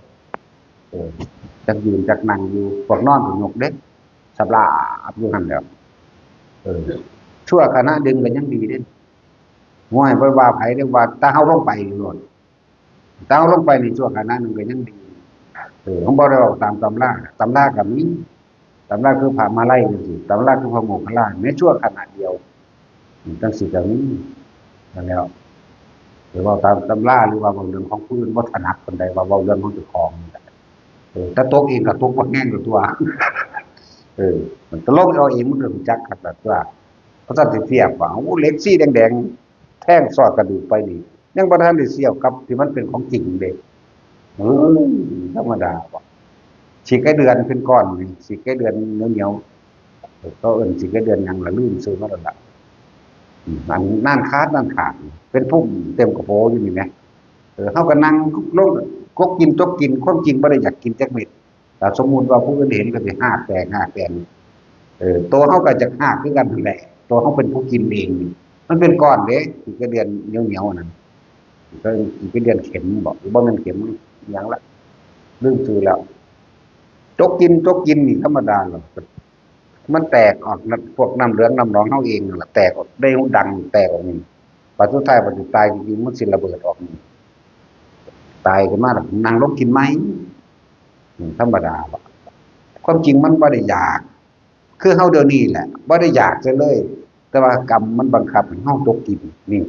จักยืนจักนั่งอยู่พวกนอนยกเด็กสำราบอยู่หั่นแหล้วชั่วขณะดึงก็ยังดีเด้ง่อยบ่ว่าไผเด้ว่าถ้าเฮาลงไปโน่นถ้าเฮาลงไปนี่ชั่วขณะนึงก็ยังดีเฮาบ่ได้ออกตามตำราก็มีตำราคือพระมาลัยจังซี่ตำราคือพระโมคคัลลาแม้ชั่วขณะเดียวจังซี่ก็มีนั่นแล้วหรือว่าตามตำราหรือว่าเรื่องของผู้อื่นบ่ถนัดปานใดว่าเว้าเรื่องของเจ้าของถ้าตกเองก็ตกบ่แห้งอยู่ตัวมันตลกเอาเองมันก็รู้จักครับแบบว่าเพราะฉะนั้นสิเทียบว่าโอ้เหล็กสีแดงๆแทงสอดกระดูกไปนี่ยังบ่ทันได้เสียวกับที่มันเป็นของจริงเด้ธรรมดาบ่ฉีกไก่เดือนเป็นก้อนนี่ฉีกไก่เดือนเหนียวๆก็เอิ้นฉีกไก่เดือนหยังล่ะลืมชื่อมันแล้วล่ะอันนั่นขาดเป็นพุ่มเต็มกระโปอยู่นี่แหมเฮาก็นั่งลงกกกินตกกินคนจริงบ่ได้อยากกินจักเม็ดแต่สมมุติว่าผู้อื่นเห็นก็สิหากแตกตัวเฮาก็จะหากคือกันนั่นแหละตัวเฮาเป็นผู้กินเองมันเป็นก้อนเด้ฉีกไก่เดือนเหนียวๆนั่นก็ฉีกไก่เดือนเข็มบ่แม่นเข็มหยังล่ะลืมชื่อแล้วตกกินนี่ธรรมดาหรอกมันแตกออกพวกน้ำเหลืองน้ำหนองเฮาเองนั่นล่ะแตกออกได้ดังแตกออกนี่ปัจจุบันปัจจุตายจริงๆมันสิระเบิดออกนี่ตายขึ้นมาแล้วนั่งลงกินไหมธรรมดาบ่ความจริงมันบ่ได้อยากคือเฮาเดี๋ยวนี้แหละบ่ได้อยากซะเลยแต่ว่ากรรมมันบังคับให้เฮาตกกินนี่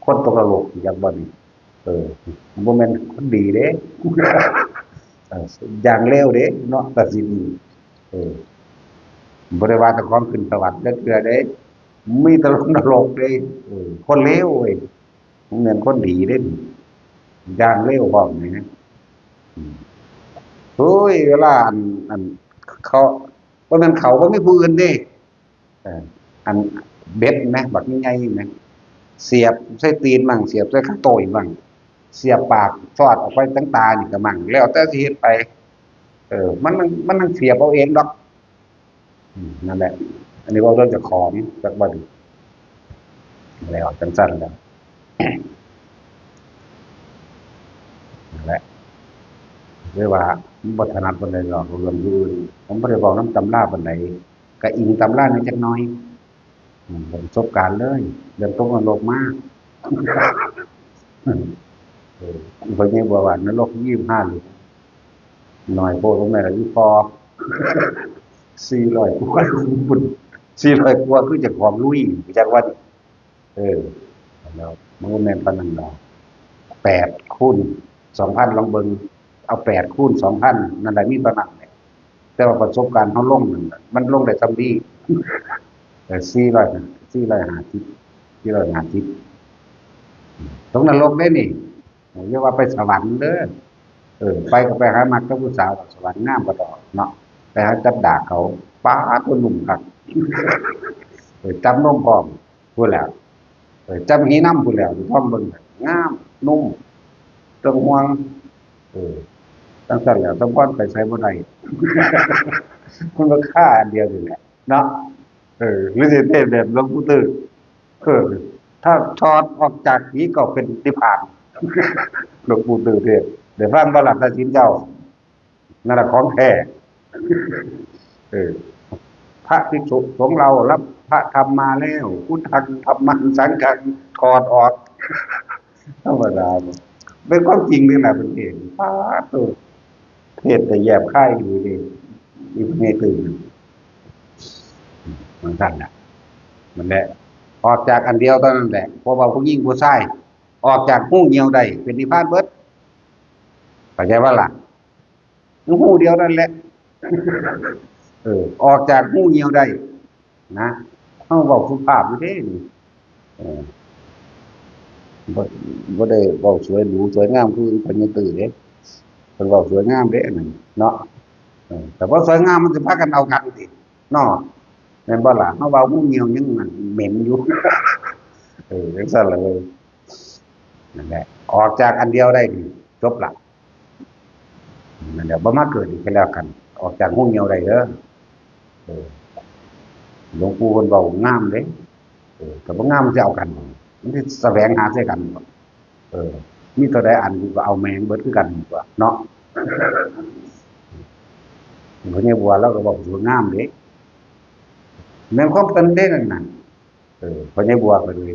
ค คนตกนรกอย่างบ่นี่บ่แม่นคนดีเด้ อย่างเลวเด้เนาะตัดสินเออบริวารตะกอนขึ้นสวรรค์ก็คือเด้มีแตลงนรกเด้คนเลวเว้ยมันเหมือนคนดีเด้อย่างเลวพร้อมนี่นะโอ้ยเวลาอันเขาบ่แม่นเขาบ่มีผู้อื่นเด้เอออันเบ็ดนะบักใหญ่ๆนะเสียบใส่ตีนมั่งเสียบใส่ข้างโตยมั่งเสียบปากทอดออกไปตั้งตานี่ก็มั่งแล้วแต่สิเฮ็ดไปมันเสียบเอาเองดอกนั่นแหละอันนี้ว่าเรื่องจากของจากบัดแล้วจังสั้นแล้วนั่นแหละเรียกว่าบัฒนัดบันไดหรอกเรื่องอื่นผมไม่ได้บอกน้ำตำราบันไดก็อิงตำราในจักน้อยประสบการณ์เลยเดินตรงนรกมากเพราะงี้บอกว่านรก25 หรือหน่อยโพตรงไหนล่ะยี่พอ400 กว่าบุญ400 กว่าคือจากความลุยจากว่าแล้วมันก็แม่นปานนั้นดอก8 คูณ 2,000ลองเบิ่งเอา8 คูณ 2,000นั่นแหละมีปานนั้นแหละแต่ว่าประสบการณ์เฮาลงนั่นน่ะมันลงได้ส่ำนี้450ตรงนรกได้นี่อย่าว่าไปสวรรค์เด้อไปก็ไปหามักกับผู้สาวสวรรค์งามบ่ดอกเนาะไปหาจับดากเขาป๊าดตัวหนุ่มครับจับนมพร้อมพูดแล้วจับหีน้ำพูดแล้วพร้อมเบิ่งงามนุ่มตรงห่วงตั้งแต่แล้วต้องป้อนไปใช้บ่ได้มันก็ค่าอันเดียวนี่แหละเนาะหรือสิเทศแบบหลวงปู่ตื้อถ้าถอดออกจากผีก็เป็นนิพพานหลวงปู่ตื้อเทศเดี๋ยวฟังบ่หลักตัดสินเจ้านั่นแหละของแท้พระภิกษุของเรารับพระธรรมมาแล้วพุทธังธรรมังสังฆังถอดออกธรรมดาเป็นความจริงนี่แหละเป็นเองพระตัวเทศแต่แยบค่ายอยู่ดีอีกไม่ตื่นมันสั้นน่ะมันแหละออกจากอันเดียวเท่านั้นแหละเพราะว่าผู้ยิ่งผู้ชายออกจากหู้เหี่ยวใดเป็นนิพพานเบิดเข้าใจว่าล่ะหู้เดียวนั่นแหละออกจากหู้เหี่ยวได้นะเขาบอกสุภาพอยู่เด้นี่บ่ได้บอกสวยหรูสวยงามคือเพิ่นยังตื่นเด้เพิ่นบอกสวยงามเด้อันนั้นเนาะแต่พอสวยงามมันสิพากันเอากันสิเนาะแม่นบ่ล่ะเฮาเว้าหู้เหี่ยวยังมันเหม็นอยู่จังซั่นเลยนั่นแหละออกจากอันเดียวได้นี่จบละนั่นแหละบ่มาเกิดอีกแล้วกันออกจากหู้เหี่ยวได้เด้อหลวงปู่เพิ่นเว้างามเด้แต่บ่งามมันสิเอากันมันสิแสวงหาใส่กันมีเท่าใดอันกูก็เอาแมงเบิดคือกันตัวเนาะเพราะเนี่ยบัวเราก็บอกสวยงามเด้แม่นความกันเด้นั่นน่ะเพราะเนี่ยบัวก็เลย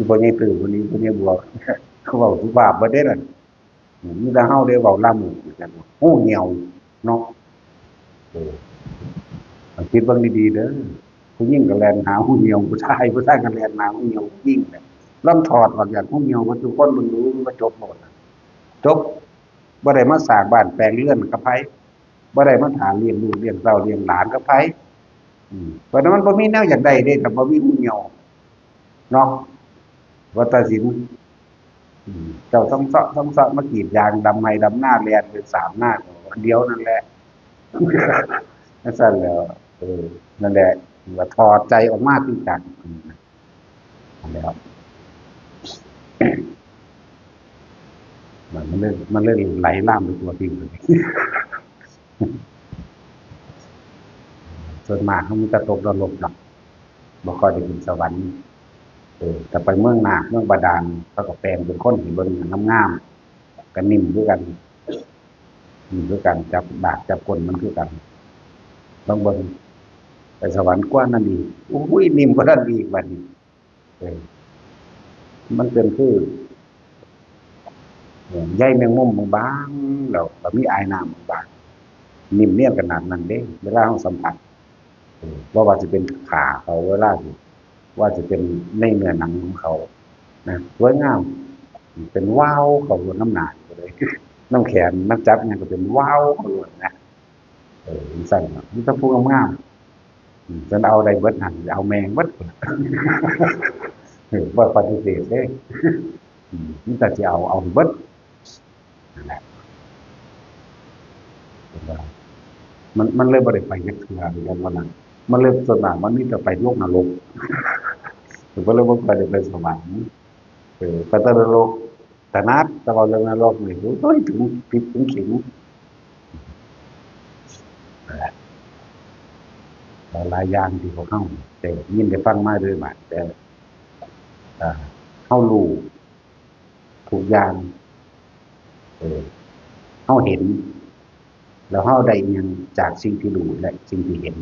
เพราะเนี่ยตื่นคนนี้เพราะเนี่ยบัวเขาบอกสุภาพบ่ได้นั่นมีแต่เฮาได้เว้าล่ำกันหู้เหี่ยวเนาะคิดเบิ่งดีๆเด้อผู้หญิงก็แล่นหาหู้เหี่ยวผู้ชายก็แล่นหาหู้เหี่ยวยิ่งเนี่ยลำถอดออกจากหู้เหี่ยวมันทุกคนมันรู้มันจบหมดจบบ่ได้มาสร้างบ้านแปลงเรือนกับไผบ่ได้มาหาเลี้ยงลูกเลี้ยงเต้าเลี้ยงหลานกับไผเพราะนั้นมันบ่มีแนวอยากได้เด้ถ้าบ่มีหู้เหี่ยวเนาะว่าตัดสินเจ้าต้องเซาะมากรีดยางดำไห้ดำหน้าแลนเป็น3 หน้าอันเดียวนั่นแหละนั่นซั่นแล้วนั่นแหละว่าถอดใจออกมาที่จังแล้วมันเล่นไหลล่ามไปตัวทิ้งเลยส่วนมากเขามีกระตกนรกเนาะบ่ค่อยได้ขึ้นสวรรค์แต่ไปเมืองนาคเมืองบาดาลเขาก็แปลงเป็นคนให้เบิ่งงามๆกันนิ่มคือกันจับดากจับก้นมันคือกันต้องเบิ่งไปสวรรค์กว่านั่นอีกอุ้ยนิ่มกว่านั้นอีกบัดนี้มันเป็นคือใยแมงมุมบางๆแล้วก็มีอายน้ำบางนิ่มเนียนขนาดนั้นเด้เวลาเฮาสัมผัสว่าสิเป็นขาเขาเวลาสิ ว่าจะเป็นในเนื้อหนังของเขานะสวยงามเป็นว้าวเขาล้วนน้ำหนักเลยน้ำแขนน้ำจับเนี่ยก็เป็นว้าวเขาล้วนนะสั่นนี่ต้องพูดงามๆฉันเอาอะไรเบิดหันเอาแมงเบิดว่าปฏิเสธเลยนี่แต่จะเอาเบิดนั่นแหละมันเลยบริไปยักษ์เถื่อนหรือวันนั้นมันเลยส่วนมากมันนี่จะไปโลกนรกหรือว่าเลยว่าไปสวรรค์ไปตะนรกแต่นัดแต่เราเรื่องนรกนี่โอ้ยถึงผิดถึงขิงหลายอย่างที่เขาเข้าแต่ยินได้ฟังมาด้วยมาแต่เข้ารู้ทุกอย่างเข้าเห็นแล้วเข้าได้ยังจากสิ่งที่รู้และสิ่งที่เห็น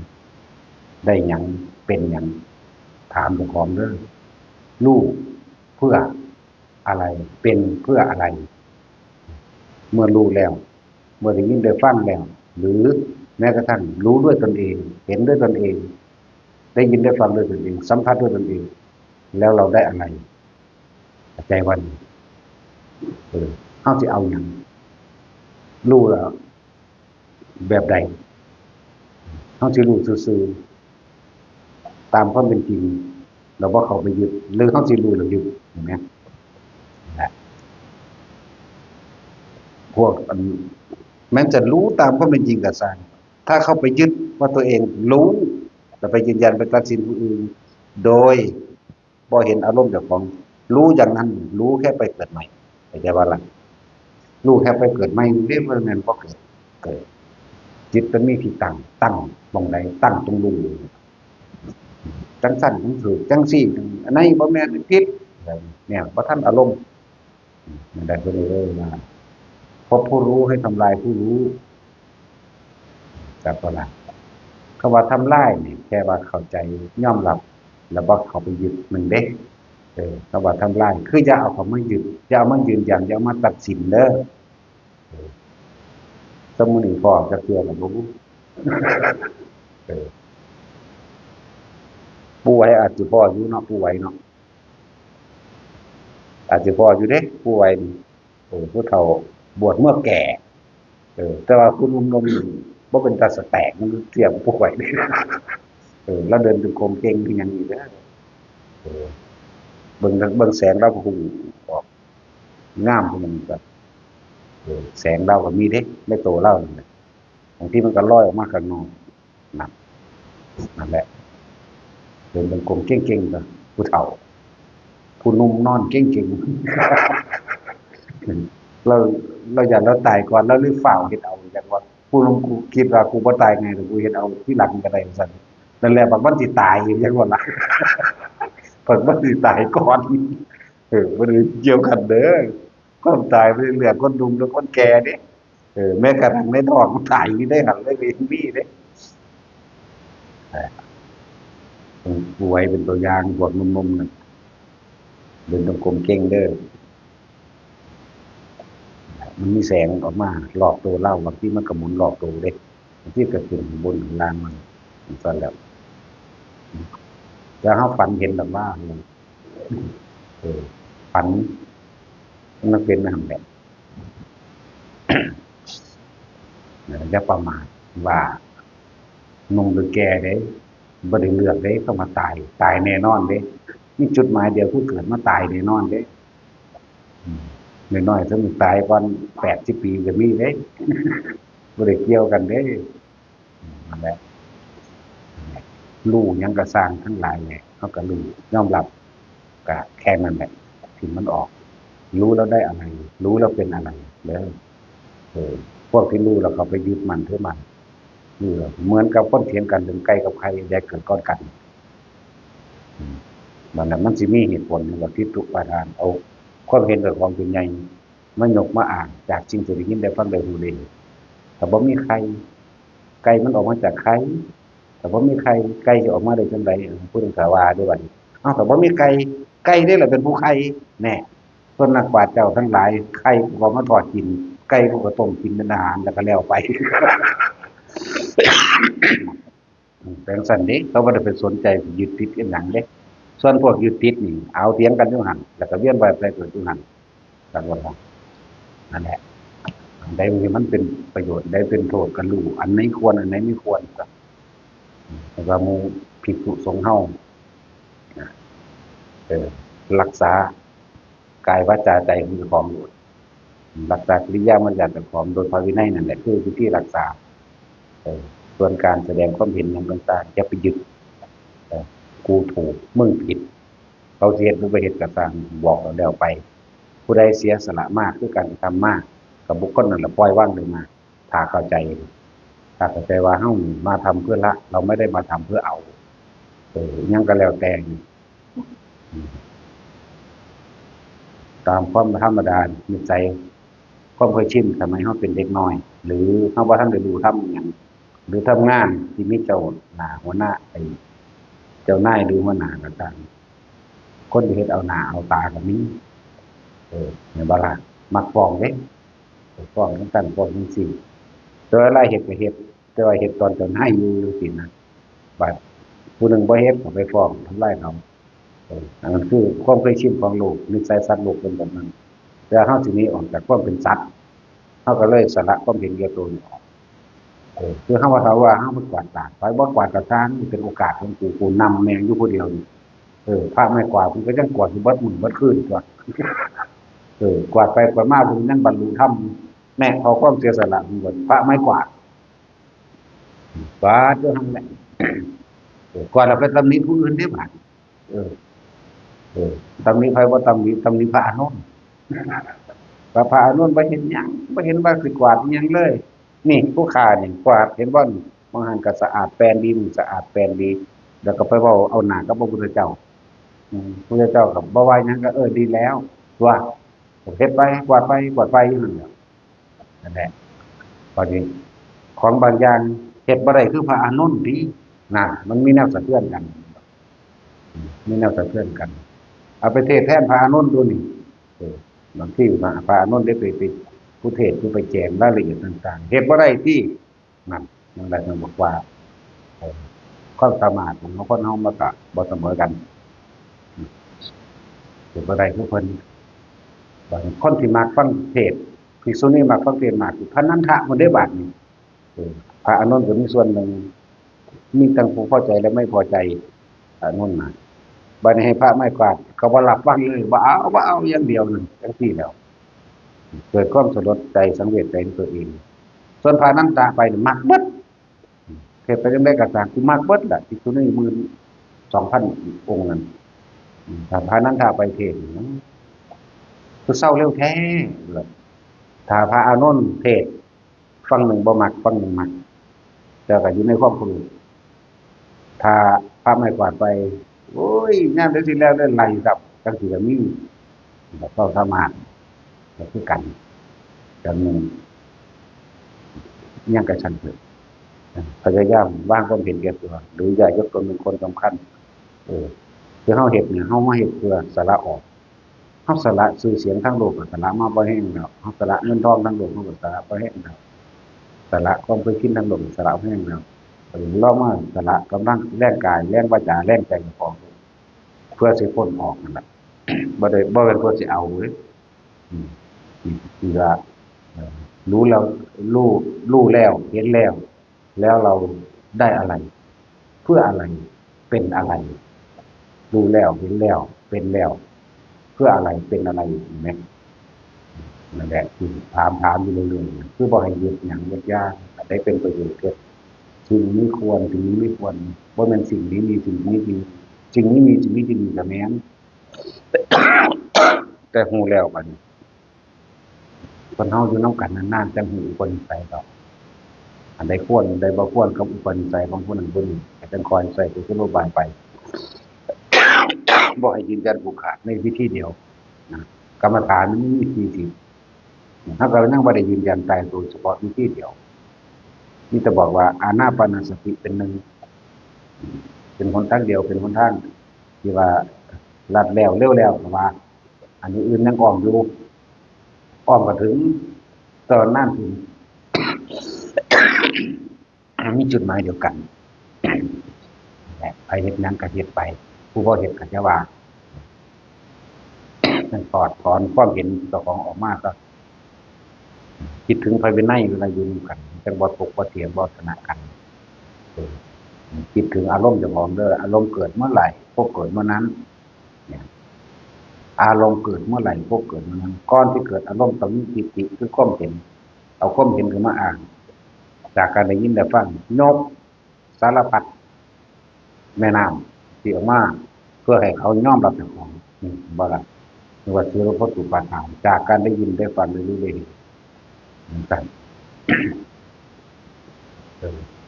ได้ยังเป็นยังถามตัวของเรื่องรู้เพื่ออะไรเป็นเพื่ออะไรเมื่อรู้แล้วเมื่อได้ยินได้ฟังแล้วหรือแม้กระทั่งรู้ด้วยตนเองเห็นด้วยตนเองได้ยินได้ฟังด้วยตนเองสัมผัสด้วยตนเองแล้วเราได้อะไรใจวันเขาจะเอาอย่างรู้แล้วแบบใดเขาจะรู้ซื่อตามความเป็นจริงเราว่าเขาไปยึดหรือเขาจะรู้เรายึดเห็นไหมพวกแม้จะรู้ตามความเป็นจริงกับสารถ้าเขาไปยึดว่าตัวเองรู้แต่ไปยืนยันไปตัดสินผู้อื่นโดยพอเห็นอารมณ์จากของรู้อย่างนั้นรู้แค่ไปเกิดใหม่แต่ว่าละรู้แค่ไปเกิดใหม่เรียกว่าเงินพอเกิดจิตมันมีที่ตั้งตรงไหนตั้งตรงรู้จังสั้นจังสูงจังสี่อันนี้บ่แม่นผิดเนี่ยพระท่านอารมณ์มันได้ตัวนี้เลยมาพบผู้รู้ให้ทำลายผู้รู้จับตัวละคำว่าทำลายเนี่ยแค่ว่าเข้าใจย่อมรับแล้วบอกเขาไปยึดมันเด็กคำว่าทำลายคืออย่าเอาเขามายึดอย่าเอามายืนยันอย่าเอามาตัดสินเด้อสมุนีพอจะเตือนหรือบ่ผู้ไว้อาจจะพ่ออยู่เนาะผู้ไว้เนาะอาจจะพ่ออยู่เด้ผู้ไว้ผู้เฒ่าบวชเมื่อแก่แต่ว่าคุณนุ่มๆบ่เป็นตาสแตกมันเสียงผู้ไว้แล้วเดินถึงโคมเก่งที่ยังอยู่เด้อเบิ่งแสงเราก็คงออกงามพวกมันก็แสงเราก็มีเด้ไม่โตเล่าเลยบางทีมันก็ลอยออกมาข้างนอกนั่นแหละเดินเป็นกลมเก่งๆก็ผู้เฒ่าผู้นุ่มนอนเก่งๆเราอยากเราตายก่อนแล้วรีบฝ่าเฮ็ดเอาอย่างว่าผู้นุ่มกูคิดว่ากูบ่ตายไงแต่กูเฮ็ดเอาที่หลังก็ได้ซั่นนั่นแหละบางวันสิตายอย่างว่าล่ะเพิ่นบ่สิตายก่อนบ่ได้เกี่ยวกันเด้อความตายเป็นเรื่องคนหนุ่มและคนแก่เด้แม้กระทั่งในท้องตายมีได้หั่นเลยมีเด้ผู้ไว้เป็นตัวอย่างพวกหนุ่มๆนั่นเดินจงกรมเก่งเด้อมันมีแสงออกมาหลอกตัวเล่าบางทีมันก็หมุนหลอกตัวเด้บางทีก็ขึ้นบนล่างมันก็แล้วเฮาฝันเห็นแบบว่าฝันมันเป็นแบบแบบอย่าประมาทว่านุ่มหรือแก่เด้บ่ได้เลือกเด้ต้องมาตายแน่นอนเด้มีจุดหมายเดียวคือเกิดมาตายแน่นอนเด้น้อยๆถ้ามันตายก่อน80 ปีก็มีเด้บ่ได้เกี่ยวกันเด้นั่นแหละรู้หยังก็สร้างทั้งหลายแหละเขาก็รู้ยอมรับก็แค่นั้นแหละที่มันออกรู้แล้วได้อะไรรู้แล้วเป็นอะไรแล้วพวกที่รู้แล้วเขาไปยึดมันถือมันเหมือนกับคนเถียงกันถึงไก่กับไข่ใหญ่เกิดก้อนกันมันสิมีเหตุผลว่าที่ทุกประธานเอาความเห็นกับของเป็นใหญ่มายกมาอ่านจากสิ่งที่ได้ยินได้ฟังได้รู้เลยแต่บ่มีใครไก่มันออกมาจากไข่แต่บ่มีใครไก่จะออกมาได้จังได๋ผู้ถึงสาวาด้วยบัดนี้แต่บ่มีไก่นี่แหละเป็นผู้ไข่แน่ส่วนนักปราชญ์เจ้าทั้งหลายไข่ก็มาทอดกินไก่ก็ต้มกินเป็นอาหารแล้วก็แล้วไปแต่สั่นเด้เขาบ่ได้ไปสนใจยึดติดกันหยังเด้ ส่วนพวกยึดติดนี่เอาเถียงกันอยู่หันแล้วก็เวียนไปเกิดอยู่หันกันว่านั่นแหละอันใดมันเป็นประโยชน์ใดเป็นโทษกันรู้อันไหนควรอันไหนไม่ควรก็แล้วก็หมู่ภิกษุสงฆ์เฮาเออรักษากายวาจาใจของเจ้าของอยู่รักษากิริยามารยาทเจ้าของโดยพระวินัยนั่นแหละคือวิธีรักษาส่วนการแสดงความเห็นอย่างต่างๆอย่าไปยึดกูถูกมึงผิดเขาเสียหรือไปเหตุกระตามบอกแล้วไปผู้ใดเสียสละมากคือการทำมากกับบุคคลนั่นแหละปล่อยว่างเลยมาถ้าเข้าใจว่าเฮ้ามาทำเพื่อละเราไม่ได้มาทำเพื่อเอายังก็แล้วแต่ตามความธรรมดานิสัยความเคยชินสมัยเขาเป็นเด็กน้อย หรือเขาว่าท่านได้ดูทำอย่างหรือทำงานที่มีเจ้าหน้าหัวหน้าเจ้านายหรือหัวหน้าต่างๆคนที่เฮ็ดเอาหน้าเอาตากับนี้เนี่ยบาลามักฟ้องเด้ฟ้องทั้งสั้นฟ้องทั้งสิ้นแต่ว่าอะไรเหตุก็เหตุแต่ว่าเหตุตอนจนให้อยู่หรือสินะบัดผู้หนึ่งบ่เฮ็ดก็ไปฟ้องทำลายเขาอันนั้นคือความเคยชินของโลกนิสัยสัตว์โลกเป็นแบบนั้นแต่เฮาสิหนีออกจากความเป็นสัตว์เฮาก็เลยสละความเห็นแก่ตัวนี้ออกคือเฮาว่าเฮาบ่กวาดตากไปบ่กวาดกระทานนี่เป็นโอกาสของกูนำแม่งอยู่ผู้เดียวนี่พระไม่กวาดมันก็ยังกวาดอยู่เบิดมื้อเบิดคืนตัวกวาดไปกวาดมามันยังบรรลุธรรมแม่พอความเสียสละมันเบิดพระไม่กวาดกวาดอยู่หั่นแหละกวาดแล้วไปตำหนิผู้อื่นได้บ่เออตำหนิใครบ่ตำหนิพระอานนท์พระอานนท์บ่เห็นหยังบ่เห็นว่าสิกวาดอิหยังเลยนี่ผู้ฆ่านี่กวาดเห็นบ่บางหันก็สะอาดแปลนดีสะอาดแปลนดีแล้วก็ไปเว้าเอาหน้ากับพระพุทธเจ้าพระพุทธเจ้าก็บ่ว่าหยังก็ดีแล้วว่าเฮ็ดไปกวาดไปอยู่นั่นแหละนั่นแหละตอนนี้ของบางอย่างเฮ็ดบ่ได้คือพระอานนท์ติน่ะมันมีแนวสะเทือนกันมีแนวสะเทือนกันเอาไปเทศแทนพระอานนท์ดูนี่บางที่พระอานนท์ได้ไปผู้เทศผู้ไปแจงรายละเอียดต่างๆเฮ็ดบ่ได้ที่นั่นนั่นแหละต้องบอกว่าความสามารถของคนเฮามันก็บ่เสมอกันเฮ็ดบ่ได้คือเพิ่นบางคนที่มักฟังเทศน์ภิกษุณีมักฟังเทศน์มากพระนันทะมันได้บาดนี้พระอานนท์ก็มีส่วนหนึ่งมีทั้งผู้พอใจและไม่พอใจอานนท์น่ะบัดนี้ให้พระไม่กวาดก็บ่รับฟังเลยบ่เอาอย่างเดียวนั่นจังซี่แล้วเกิดความสลดใจสังเวชใจในตัวเองส่วนพระนันทะไปนี่มักเบิดเทศไปจังได๋ก็ตามกูมักเบิดล่ะภิกษุณี12,000 องค์นั้นถ้าพระนันทะไปเทศน์คือเศร้าเร็วแท้ถ้าพระอานนท์เทศน์ฟังหนึ่งบ่มักฟังหนึ่งมักแต่ก็อยู่ในความรู้ถ้าพระไม่กวาดไปโอ้ยงานได้สิแล้วได้ไล่ครับจังสิก็มีแบบเข้าสมาธิก็คือกันกันนึงยังกระชันเถิดพยายามวางความเห็นแก่ตัวหรืออย่ายกตนเป็นคนสำคัญคือเฮาเฮ็ดเนี่ยเฮามาเฮ็ดเพื่อสละออกเฮาสละชื่อเสียงทั้งโลกก็สละมาบ่แห้งแล้วเฮาสละเงินทองทั้งโลกเฮาก็สละบ่แห้งแล้วสละความเคยชินทั้งโลกสละบ่แห้งแล้วเรามาสละกำลังแรงกายแรงวาจาแรงใจของเพื่อสิพ้นออกนั่นแหละบ่เป็นเพื่อสิเอาเด้คือว่ารู้แล้วรู้แล้วเห็นแล้วเราได้อะไรเพื่ออะไรเป็นอะไรรู้แล้วเห็นแล้วเป็นแล้วเพื่ออะไรเป็นอะไรเห็นไหมนั่นแหละคือถามอยู่เรื่อยๆคือบ่ให้ยึดหยังยึดยากได้เป็นประโยชน์เกิดสิ่งนี้ควรสิ่งนี้ไม่ควรบ่แม่นสิ่งนี้มีสิ่งนี้ดีสิ่งนี้มีสิ่งนี้ดีก็แม่นแต่ฮู้แล้วบัดนี้คนเฮาอยู่นำกันนานๆจังฮู้อุปนิสัยดอกอันใดควรอันใดบ่ควรกับอุปนิสัยของผู้นั้นผู้นี้ก็จังคอยใส่กุศโลบายไปบ่ให้ยืนยันผูกขาดในวิธีเดียวนะกรรมฐานมันมีวิธีสิถ้าเรายังบ่ได้ยืนยันตายตัวเฉพาะวิธีเดียวนี่จะบอกว่าอานาปานสติเป็นหนึ่งเป็นหนทางเดียวเป็นหนทางที่ว่าลัดแล้วเร็วแล้วว่าอันนี้อื่นยังอ้อมอยู่อ้อมก็ถึงตอนนั้นถึงมีจุดหมายเดียวกันไปเฮ็ดหยังก็เฮ็ดไป ผู้บ่เห็นก็จะว่าถอดถอนความเห็นเจ้าของออกมาก็คิดถึงภายในเวลาอยู่กันจังบ่ตกบ่เถียงบ่ชนะกันเออคิดถึงอารมณ์เจ้าของเด้ออารมณ์เกิดเมื่อไหร่พวกเกิดเมื่อนั้นเนี่ยอารมณ์เกิดเมื่อไหร่พวกเกิดเมื่อนั้นก่อนที่เกิดอารมณ์ต้องมีปิติคือความเห็นเอาความเห็นขึ้นมาอ่านจากการได้ยินได้ฟังนกสารพัดแม่น้ำที่ออกมาเพื่อให้เขายอมรับเจ้าของบ่ล่ะไม่ว่าสิเราพุทธุปาทานจากการได้ยินได้ฟังได้รู้ได้เห็นเหมือนกัน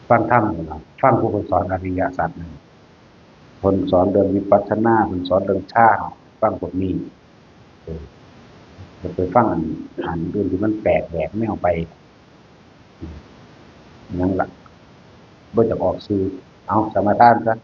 ฟังธรรมนี่ล่ะฟังผู้คนสอนอริยสัจนั่นคนสอนเรื่องวิปัสสนาคนสอนเรื่องฌานฟังพวกนี้เออจะไปฟังอันอื่นที่มันแปลกแหวกไม่เอาไปนั่นล่ะบ่จะออกสื่อเอาสมาทานซะ